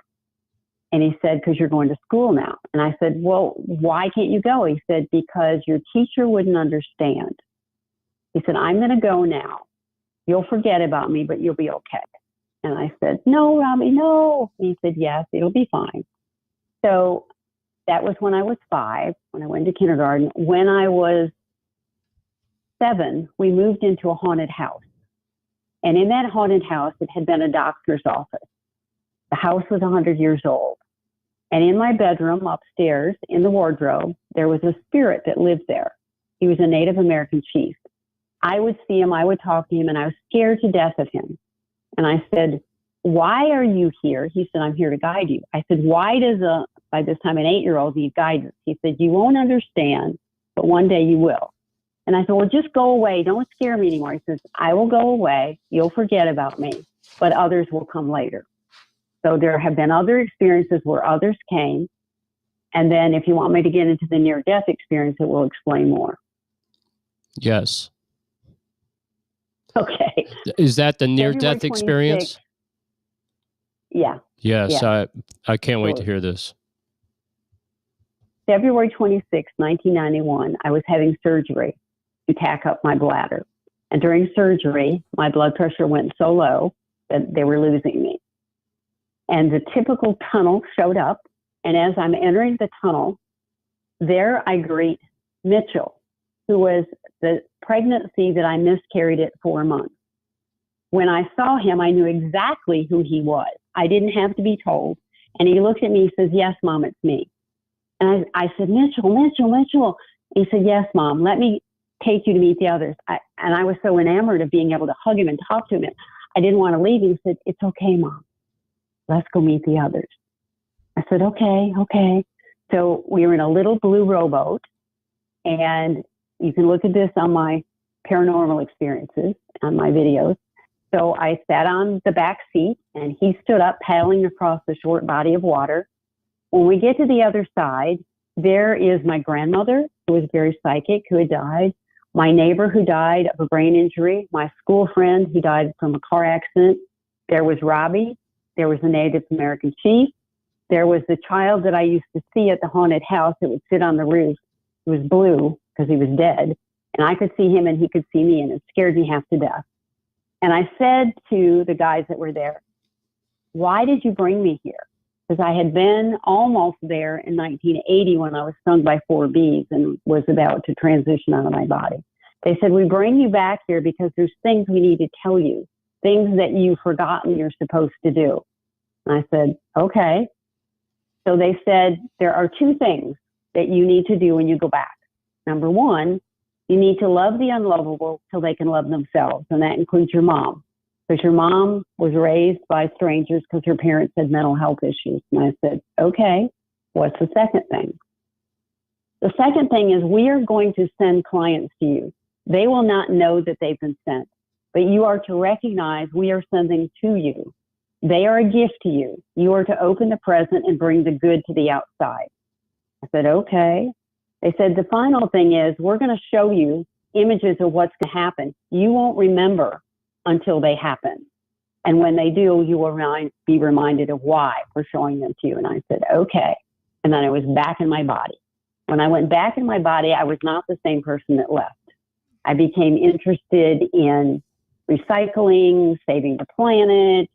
And he said, because you're going to school now. And I said, well, why can't you go? He said, because your teacher wouldn't understand. He said, I'm going to go now. You'll forget about me, but you'll be okay. And I said, no, Robbie, no. And he said, yes, it'll be fine. So that was when I was 5, when I went to kindergarten. When I was 7, we moved into a haunted house. And in that haunted house, it had been a doctor's office. The house was 100 years old. And in my bedroom upstairs in the wardrobe, there was a spirit that lived there. He was a Native American chief. I would see him, I would talk to him, and I was scared to death of him. And I said, why are you here? He said, I'm here to guide you. I said, why does by this time, an 8-year-old need guidance? He said, you won't understand, but one day you will. And I said, well, just go away. Don't scare me anymore. He says, I will go away. You'll forget about me, but others will come later. So there have been other experiences where others came. And then if you want me to get into the near-death experience, it will explain more. Yes. Okay. Is that the near-death experience? Yeah. Yes, Yeah. I can't wait to hear this. February 26, 1991, I was having surgery to tack up my bladder. And during surgery, my blood pressure went so low that they were losing me. And the typical tunnel showed up. And as I'm entering the tunnel, there I greet Mitchell, who was the pregnancy that I miscarried at 4 months. When I saw him, I knew exactly who he was. I didn't have to be told. And he looked at me and says, yes, Mom, it's me. And I said, Mitchell. He said, yes, Mom, let me take you to meet the others. And I was so enamored of being able to hug him and talk to him. I didn't want to leave. He said, it's okay, Mom. Let's go meet the others. I said, okay. So we were in a little blue rowboat, and you can look at this on my paranormal experiences, on my videos. So I sat on the back seat, and he stood up paddling across the short body of water. When we get to the other side, there is my grandmother, who was very psychic, who had died, my neighbor who died of a brain injury, my school friend who died from a car accident. There was Robbie. There was the Native American chief. There was the child that I used to see at the haunted house that would sit on the roof. He was blue because he was dead. And I could see him and he could see me, and it scared me half to death. And I said to the guys that were there, why did you bring me here? Because I had been almost there in 1980 when I was stung by 4 bees and was about to transition out of my body. They said, we bring you back here because there's things we need to tell you, things that you've forgotten you're supposed to do. And I said, okay. So they said, there are 2 things that you need to do when you go back. Number 1, you need to love the unlovable till they can love themselves. And that includes your mom. Because your mom was raised by strangers because her parents had mental health issues. And I said, okay, what's the second thing? The second thing is we are going to send clients to you. They will not know that they've been sent, but you are to recognize we are sending to you. They are a gift to you. You are to open the present and bring the good to the outside. I said, okay. They said, the final thing is we're going to show you images of what's going to happen. You won't remember until they happen. And when they do, you will be reminded of why we're showing them to you. And I said, okay. And then I was back in my body. When I went back in my body, I was not the same person that left. I became interested in recycling, saving the planet.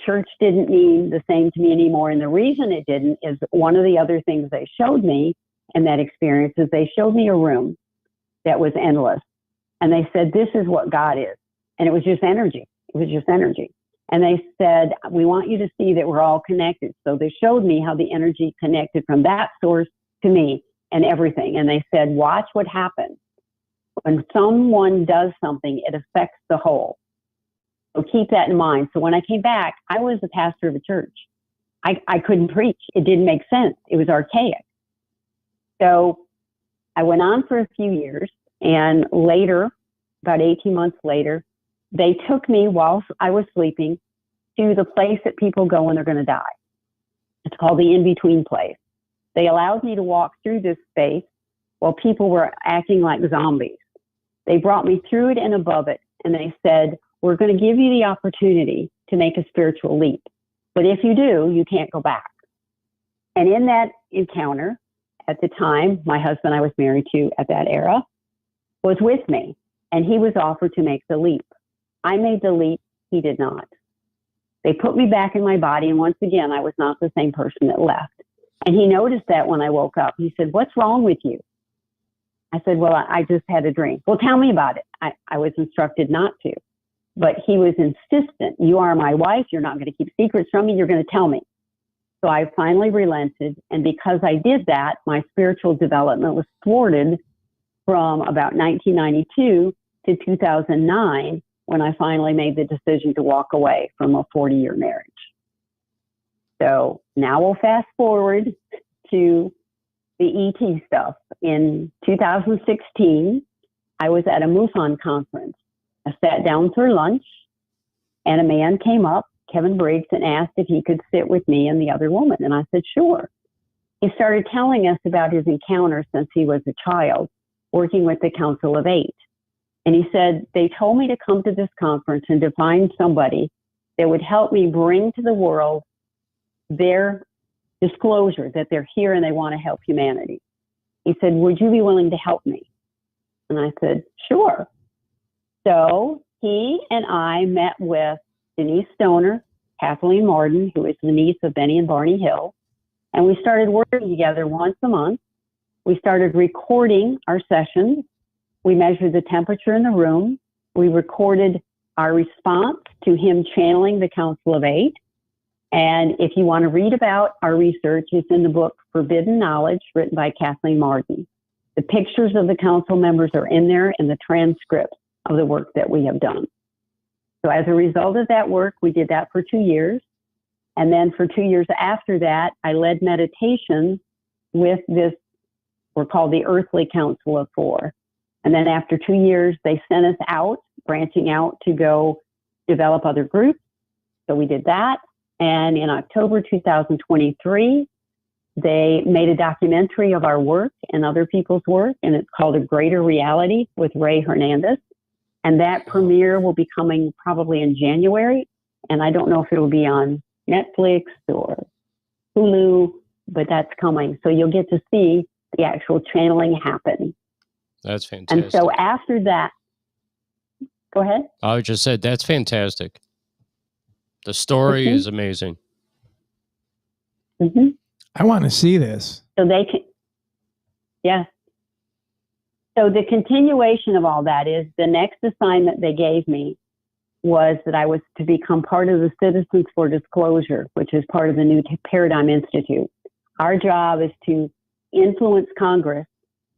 Church didn't mean the same to me anymore. And the reason it didn't is one of the other things they showed me in that experience is they showed me a room that was endless. And they said, this is what God is. And it was just energy. It was just energy. And they said, we want you to see that we're all connected. So they showed me how the energy connected from that source to me and everything. And they said, watch what happens. When someone does something, it affects the whole. So keep that in mind. So when I came back, I was the pastor of a church. I couldn't preach. It didn't make sense. It was archaic. So I went on for a few years. And later, about 18 months later, they took me while I was sleeping to the place that people go when they're going to die. It's called the in-between place. They allowed me to walk through this space while people were acting like zombies. They brought me through it and above it, and they said, we're going to give you the opportunity to make a spiritual leap. But if you do, you can't go back. And in that encounter, at the time, my husband I was married to at that era was with me, and he was offered to make the leap. I made the leap. He did not. They put me back in my body, and once again, I was not the same person that left. And he noticed that when I woke up. He said, "What's wrong with you?" I said, "Well, I just had a dream." "Well, tell me about it." I was instructed not to. But he was insistent. "You are my wife. You're not going to keep secrets from me. You're going to tell me." So I finally relented. And because I did that, my spiritual development was thwarted from about 1992 to 2009, when I finally made the decision to walk away from a 40-year marriage. So now we'll fast forward to the ET stuff. In 2016, I was at a MUFON conference. I sat down for lunch, and a man came up, Kevin Briggs, and asked if he could sit with me and the other woman. And I said, sure. He started telling us about his encounter since he was a child, working with the Council of Eight. And he said, they told me to come to this conference and to find somebody that would help me bring to the world their disclosure that they're here and they want to help humanity. He said, would you be willing to help me? And I said, sure. So he and I met with Denise Stoner, Kathleen Martin, who is the niece of Benny and Barney Hill, and we started working together once a month. We started recording our sessions. We measured the temperature in the room. We recorded our response to him channeling the Council of Eight. And if you want to read about our research, it's in the book Forbidden Knowledge, written by Kathleen Martin. The pictures of the council members are in there and the transcripts of the work that we have done. So as a result of that work, we did that for 2 years. And then for 2 years after that, I led meditations with this, we're called the Earthly Council of Four. And then after 2 years, they sent us out, branching out to go develop other groups. So we did that. And in October 2023, they made a documentary of our work and other people's work, and it's called A Greater Reality with Ray Hernandez. And that premiere will be coming probably in January. And I don't know if it'll be on Netflix or Hulu, but that's coming. So you'll get to see the actual channeling happen. That's fantastic. And so after that, go ahead. I just said, that's fantastic. The story is amazing. Mm-hmm. I want to see this. So they can, yeah. So the continuation of all that is the next assignment they gave me was that I was to become part of the Citizens for Disclosure, which is part of the New Paradigm Institute. Our job is to influence Congress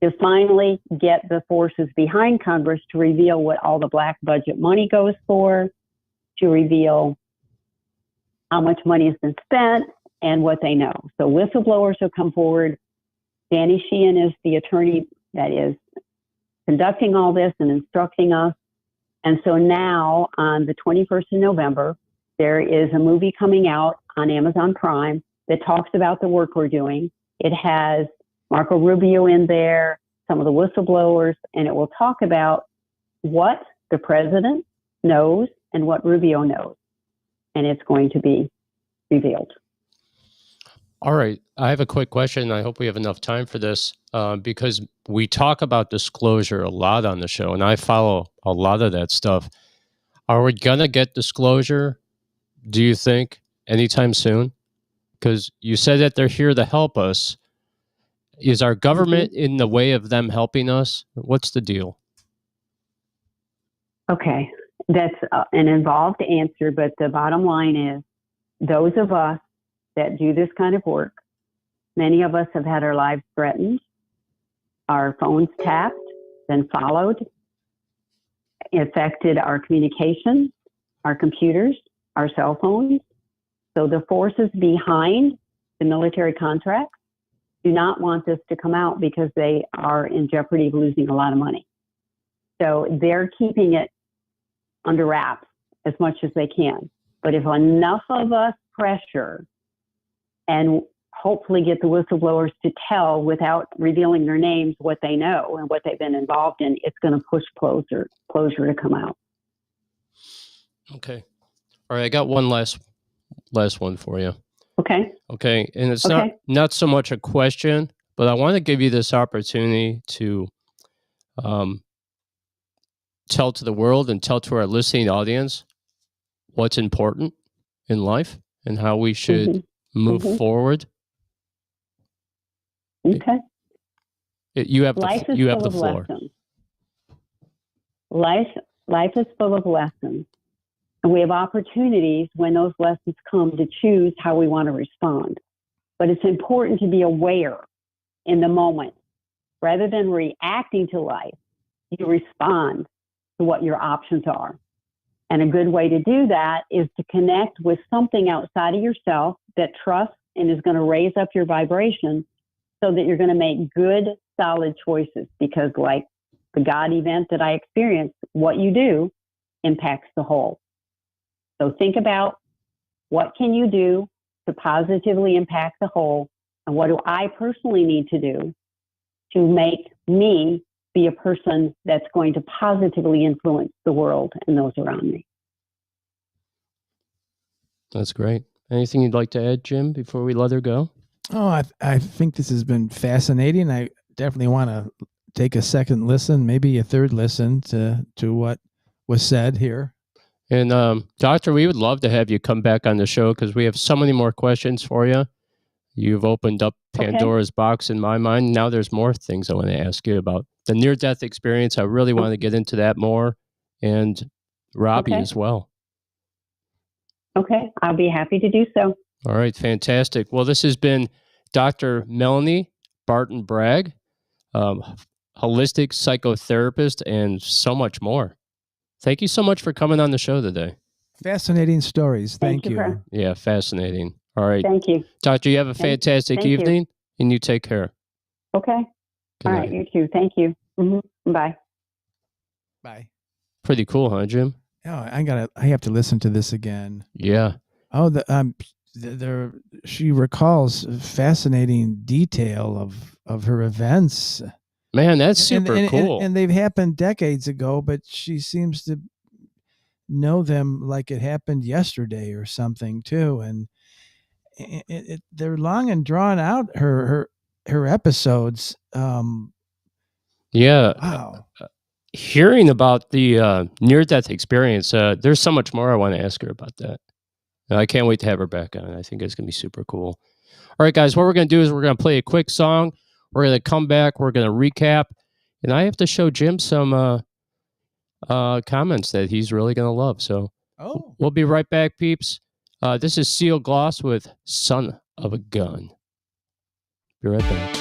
to finally get the forces behind Congress to reveal what all the black budget money goes for, to reveal how much money has been spent and what they know. So whistleblowers will come forward. Danny Sheehan is the attorney that is conducting all this and instructing us. And so now on the 21st of November, there is a movie coming out on Amazon Prime that talks about the work we're doing. It has Marco Rubio in there, some of the whistleblowers, and it will talk about what the president knows and what Rubio knows. And it's going to be revealed. All right. I have a quick question. I hope we have enough time for this because we talk about disclosure a lot on the show, and I follow a lot of that stuff. Are we going to get disclosure, do you think, anytime soon? Because you said that they're here to help us. Is our government in the way of them helping us? What's the deal? Okay. That's an involved answer, but the bottom line is those of us that do this kind of work, many of us have had our lives threatened, our phones tapped, then followed. It affected our communication, our computers, our cell phones. So the forces behind the military contracts do not want this to come out because they are in jeopardy of losing a lot of money. So they're keeping it under wraps as much as they can. But if enough of us pressure and hopefully get the whistleblowers to tell without revealing their names what they know and what they've been involved in, it's going to push closure to come out. Okay. All right. I got one last one for you. Okay. Okay. And it's Okay. not so much a question, but I want to give you this opportunity to tell to the world and tell to our listening audience what's important in life and how we should move forward. Okay. You have Life is you have full the of floor. lessons. Life is full of lessons. And we have opportunities when those lessons come to choose how we want to respond. But it's important to be aware in the moment. Rather than reacting to life, you respond to what your options are. And a good way to do that is to connect with something outside of yourself that trusts and is going to raise up your vibration so that you're going to make good, solid choices. Because like the God event that I experienced, what you do impacts the whole. So think about what can you do to positively impact the whole, and what do I personally need to do to make me be a person that's going to positively influence the world and those around me. That's great. Anything you'd like to add, Jim, before we let her go? Oh, I think this has been fascinating. I definitely want to take a second listen, maybe a third listen to what was said here. And Doctor, we would love to have you come back on the show because we have so many more questions for you. You've opened up Pandora's box in my mind. Now there's more things I want to ask you about. The near-death experience, I really want to get into that more. And Robbie as well. Okay, I'll be happy to do so. All right, fantastic. Well, this has been Dr. Melanie Barton Bragg, holistic psychotherapist, and so much more. Thank you so much for coming on the show today. Fascinating stories. Thank you. For, yeah, fascinating. All right. Thank you. Doctor, you have a fantastic evening, and you take care. Okay. All right, you too. Thank you. Bye. Bye. Pretty cool, huh, Jim? Oh, I have to listen to this again. Yeah. Oh, she recalls fascinating detail of her events. Man, that's super cool. And they've happened decades ago, but she seems to know them like it happened yesterday or something too. And they're long and drawn out. Her episodes. Yeah. Wow. Hearing about the near-death experience, there's so much more I want to ask her about that. I can't wait to have her back on. I think it's going to be super cool. All right, guys, what we're going to do is we're going to play a quick song. We're going to come back. We're going to recap. And I have to show Jim some comments that he's really going to love. So we'll be right back, peeps. This is Seal Gloss with Son of a Gun. Be right back.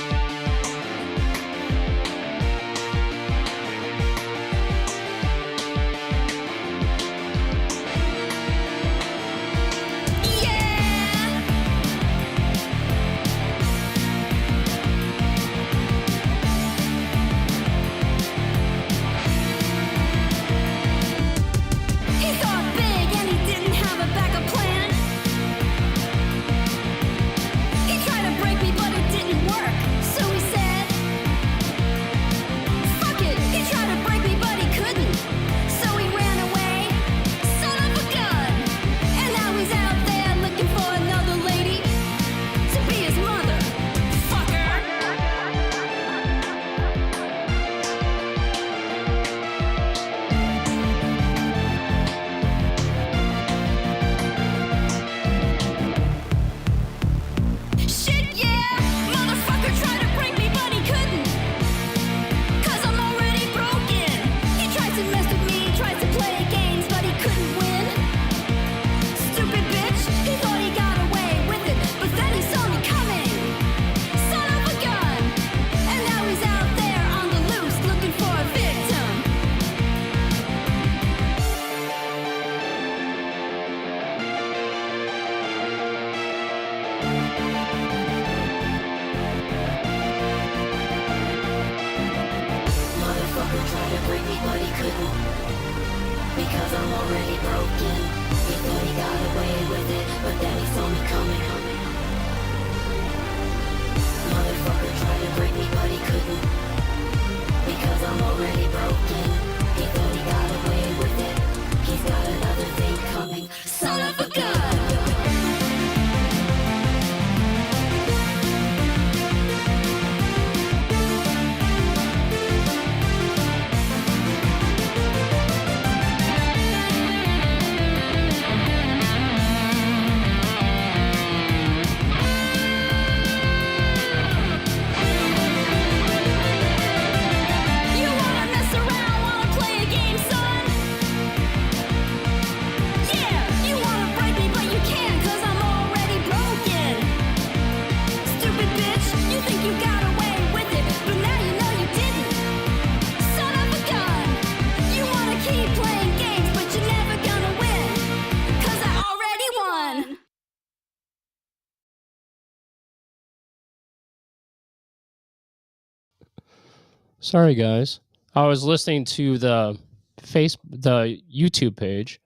Sorry, guys. I was listening to the YouTube page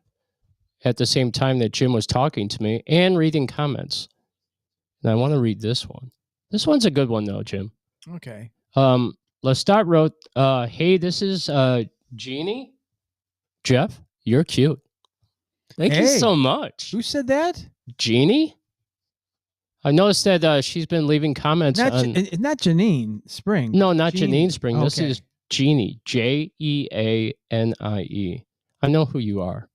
at the same time that Jim was talking to me and reading comments. And I want to read this one. This one's a good one, though, Jim. Okay. Lestat wrote, hey, this is Jeannie. Jeff, you're cute. Thank you so much. Who said that? Jeannie? I noticed that she's been leaving comments Not, on... not Janine Spring. No, not Janine Spring. Okay. This is Jeannie. Jeanie. I know who you are.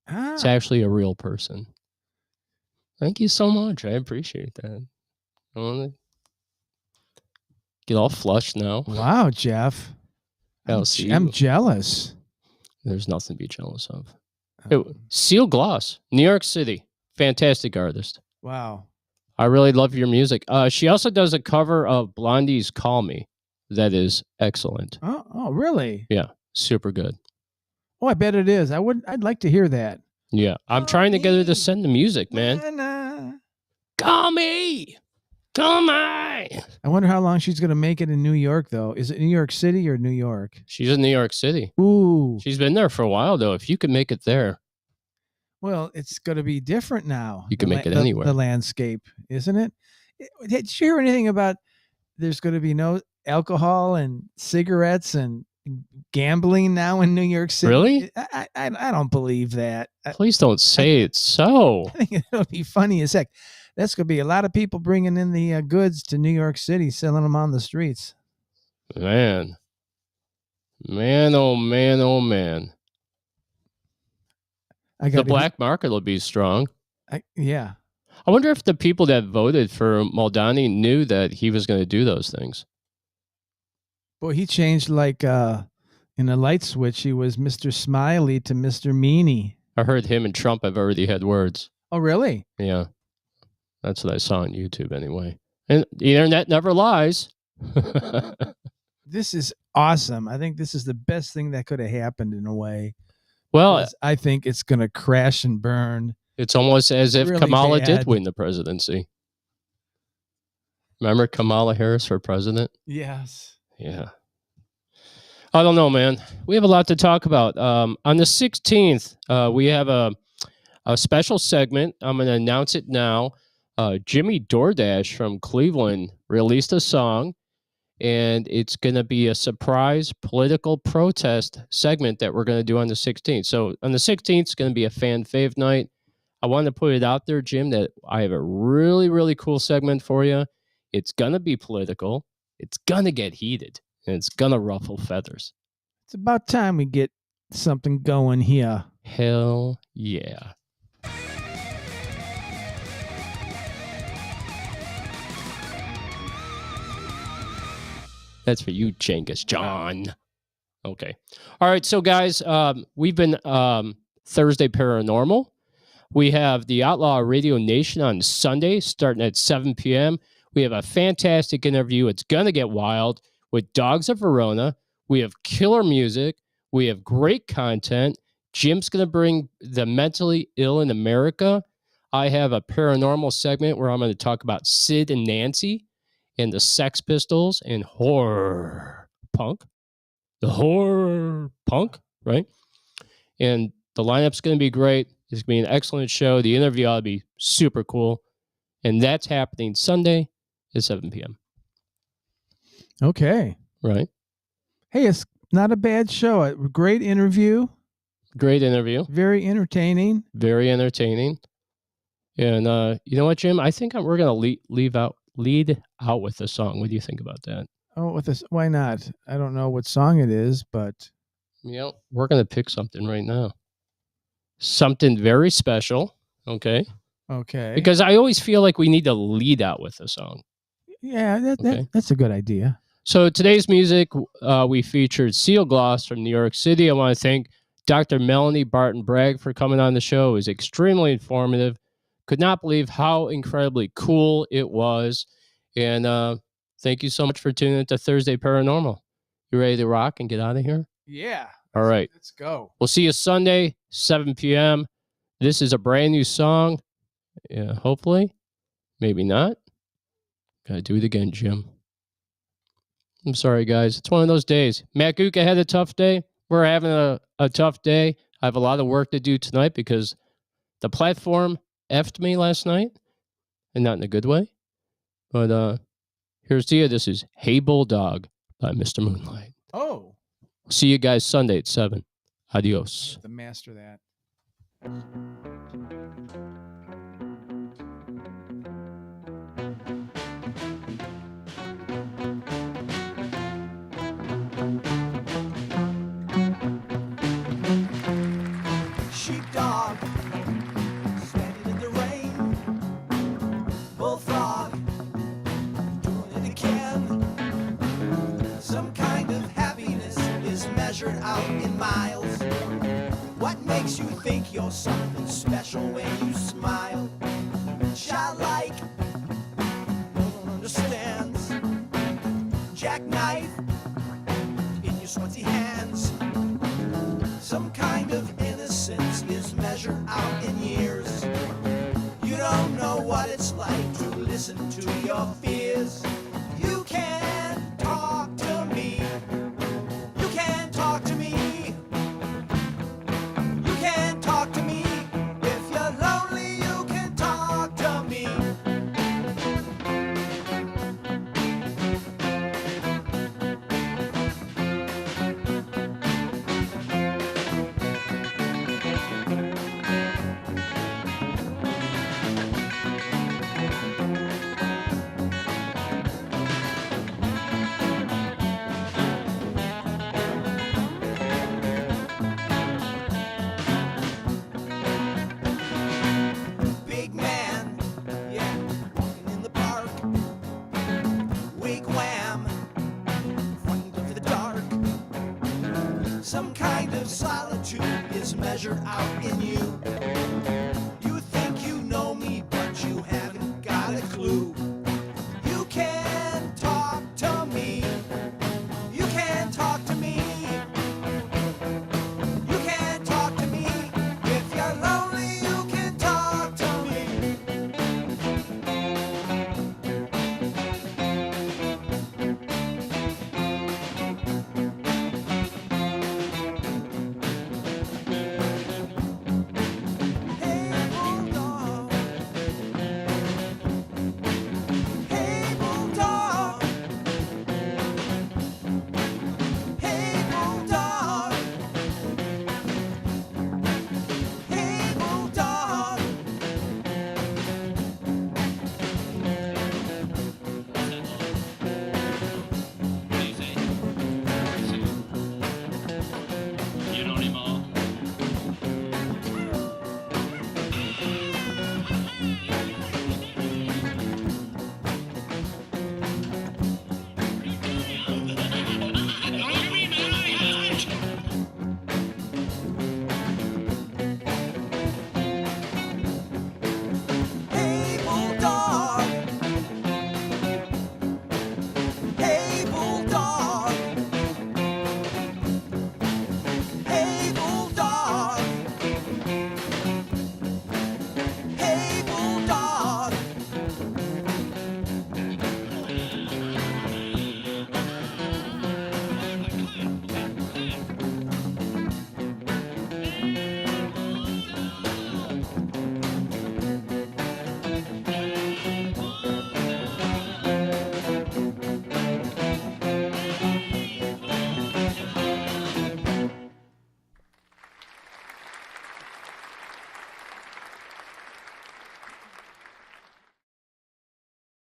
It's actually a real person. Thank you so much. I appreciate that. I want to get all flushed now. Wow, Jeff. I'm jealous. There's nothing to be jealous of. Seal Gloss, New York City. Fantastic artist. Wow. I really love your music. She also does a cover of Blondie's Call Me. That is excellent. Oh, really? Yeah, super good. Oh, I bet it is. I'd like to hear that. Yeah, I'm trying to get her to send the music, man. Call me. Call me. I wonder how long she's going to make it in New York, though. Is it New York City or New York? She's in New York City. Ooh. She's been there for a while, though. If you could make it there. Well, it's going to be different now. You can make it anywhere. The landscape, isn't it? Did you hear anything about there's going to be no alcohol and cigarettes and gambling now in New York City? Really? I don't believe that. Please don't say it's so. I think it'll be funny as heck. That's going to be a lot of people bringing in the goods to New York City, selling them on the streets. Man. Man, oh, man, oh, man. The black market will be strong. Yeah. I wonder if the people that voted for Muldowney knew that he was going to do those things. Boy, he changed like in a light switch. He was Mr. Smiley to Mr. Meanie. I heard him and Trump have already had words. Oh, really? Yeah. That's what I saw on YouTube anyway. And the internet never lies. This is awesome. I think this is the best thing that could have happened in a way. Well, I think it's going to crash and burn. It's almost as if really Kamala bad. did win the presidency. Remember Kamala Harris for president? Yes. Yeah. I don't know, man. We have a lot to talk about. On the 16th, we have a special segment. I'm going to announce it now. Jimmy DoorDash from Cleveland released a song, and it's going to be a surprise political protest segment that we're going to do on the 16th. So on the 16th, it's going to be a fan fave night. I wanted to put it out there, Jim, that I have a really, really cool segment for you. It's going to be political. It's going to get heated, and it's going to ruffle feathers. It's about time we get something going here. Hell yeah. That's for you, Genghis John. Okay. All right. So, guys, we've been Thursday Paranormal. We have the Outlaw Radio Nation on Sunday, starting at 7 p.m. We have a fantastic interview. It's going to get wild with Dogs of Verona. We have killer music. We have great content. Jim's going to bring the mentally ill in America. I have a paranormal segment where I'm going to talk about Sid and Nancy and the Sex Pistols and horror punk. The horror punk, right? And the lineup's going to be great. It's going to be an excellent show. The interview ought to be super cool. And that's happening Sunday at 7 p.m. Okay. Right. Hey, it's not a bad show. A great interview. Great interview. Very entertaining. Very entertaining. And you know what, Jim? I think we're going to lead out with a song. What do you think about that? Oh, with this, why not? I don't know what song it is, but we're going to pick something right now. Something very special. Okay. Okay. Because I always feel like we need to lead out with a song. Yeah, that's a good idea. So today's music, we featured Seal Gloss from New York City. I want to thank Dr. Melanie Barton Bragg for coming on the show. It was extremely informative. Could not believe how incredibly cool it was. And thank you so much for tuning in to Thursday Paranormal. You ready to rock and get out of here? Yeah. All right. Let's go. We'll see you Sunday, 7 p.m. This is a brand new song. Yeah, hopefully. Maybe not. Gotta do it again, Jim. I'm sorry, guys. It's one of those days. Matt Guka had a tough day. We're having a tough day. I have a lot of work to do tonight because the platform effed me last night, and not in a good way. But here's to you. This is Hey Bulldog by Mr. Moonlight. Oh, See you guys Sunday at 7. Adios. the master that. Sheepdog, standing in the rain. Bullfrog, doing it again. Some kind of happiness is measured out in miles. What makes you think you're something special when you smile? Childlike, no one understands. Jackknife in your sweaty hands. Some kind of innocence is measured out in years. You don't know what it's like to listen to your fears. You can talk to me. You can talk to me. You can talk to me. If you're lonely, you can talk to me. Big man, yeah, walking in the park. Wigwam, frightened of the dark. Some kind of solitude is measured out in you.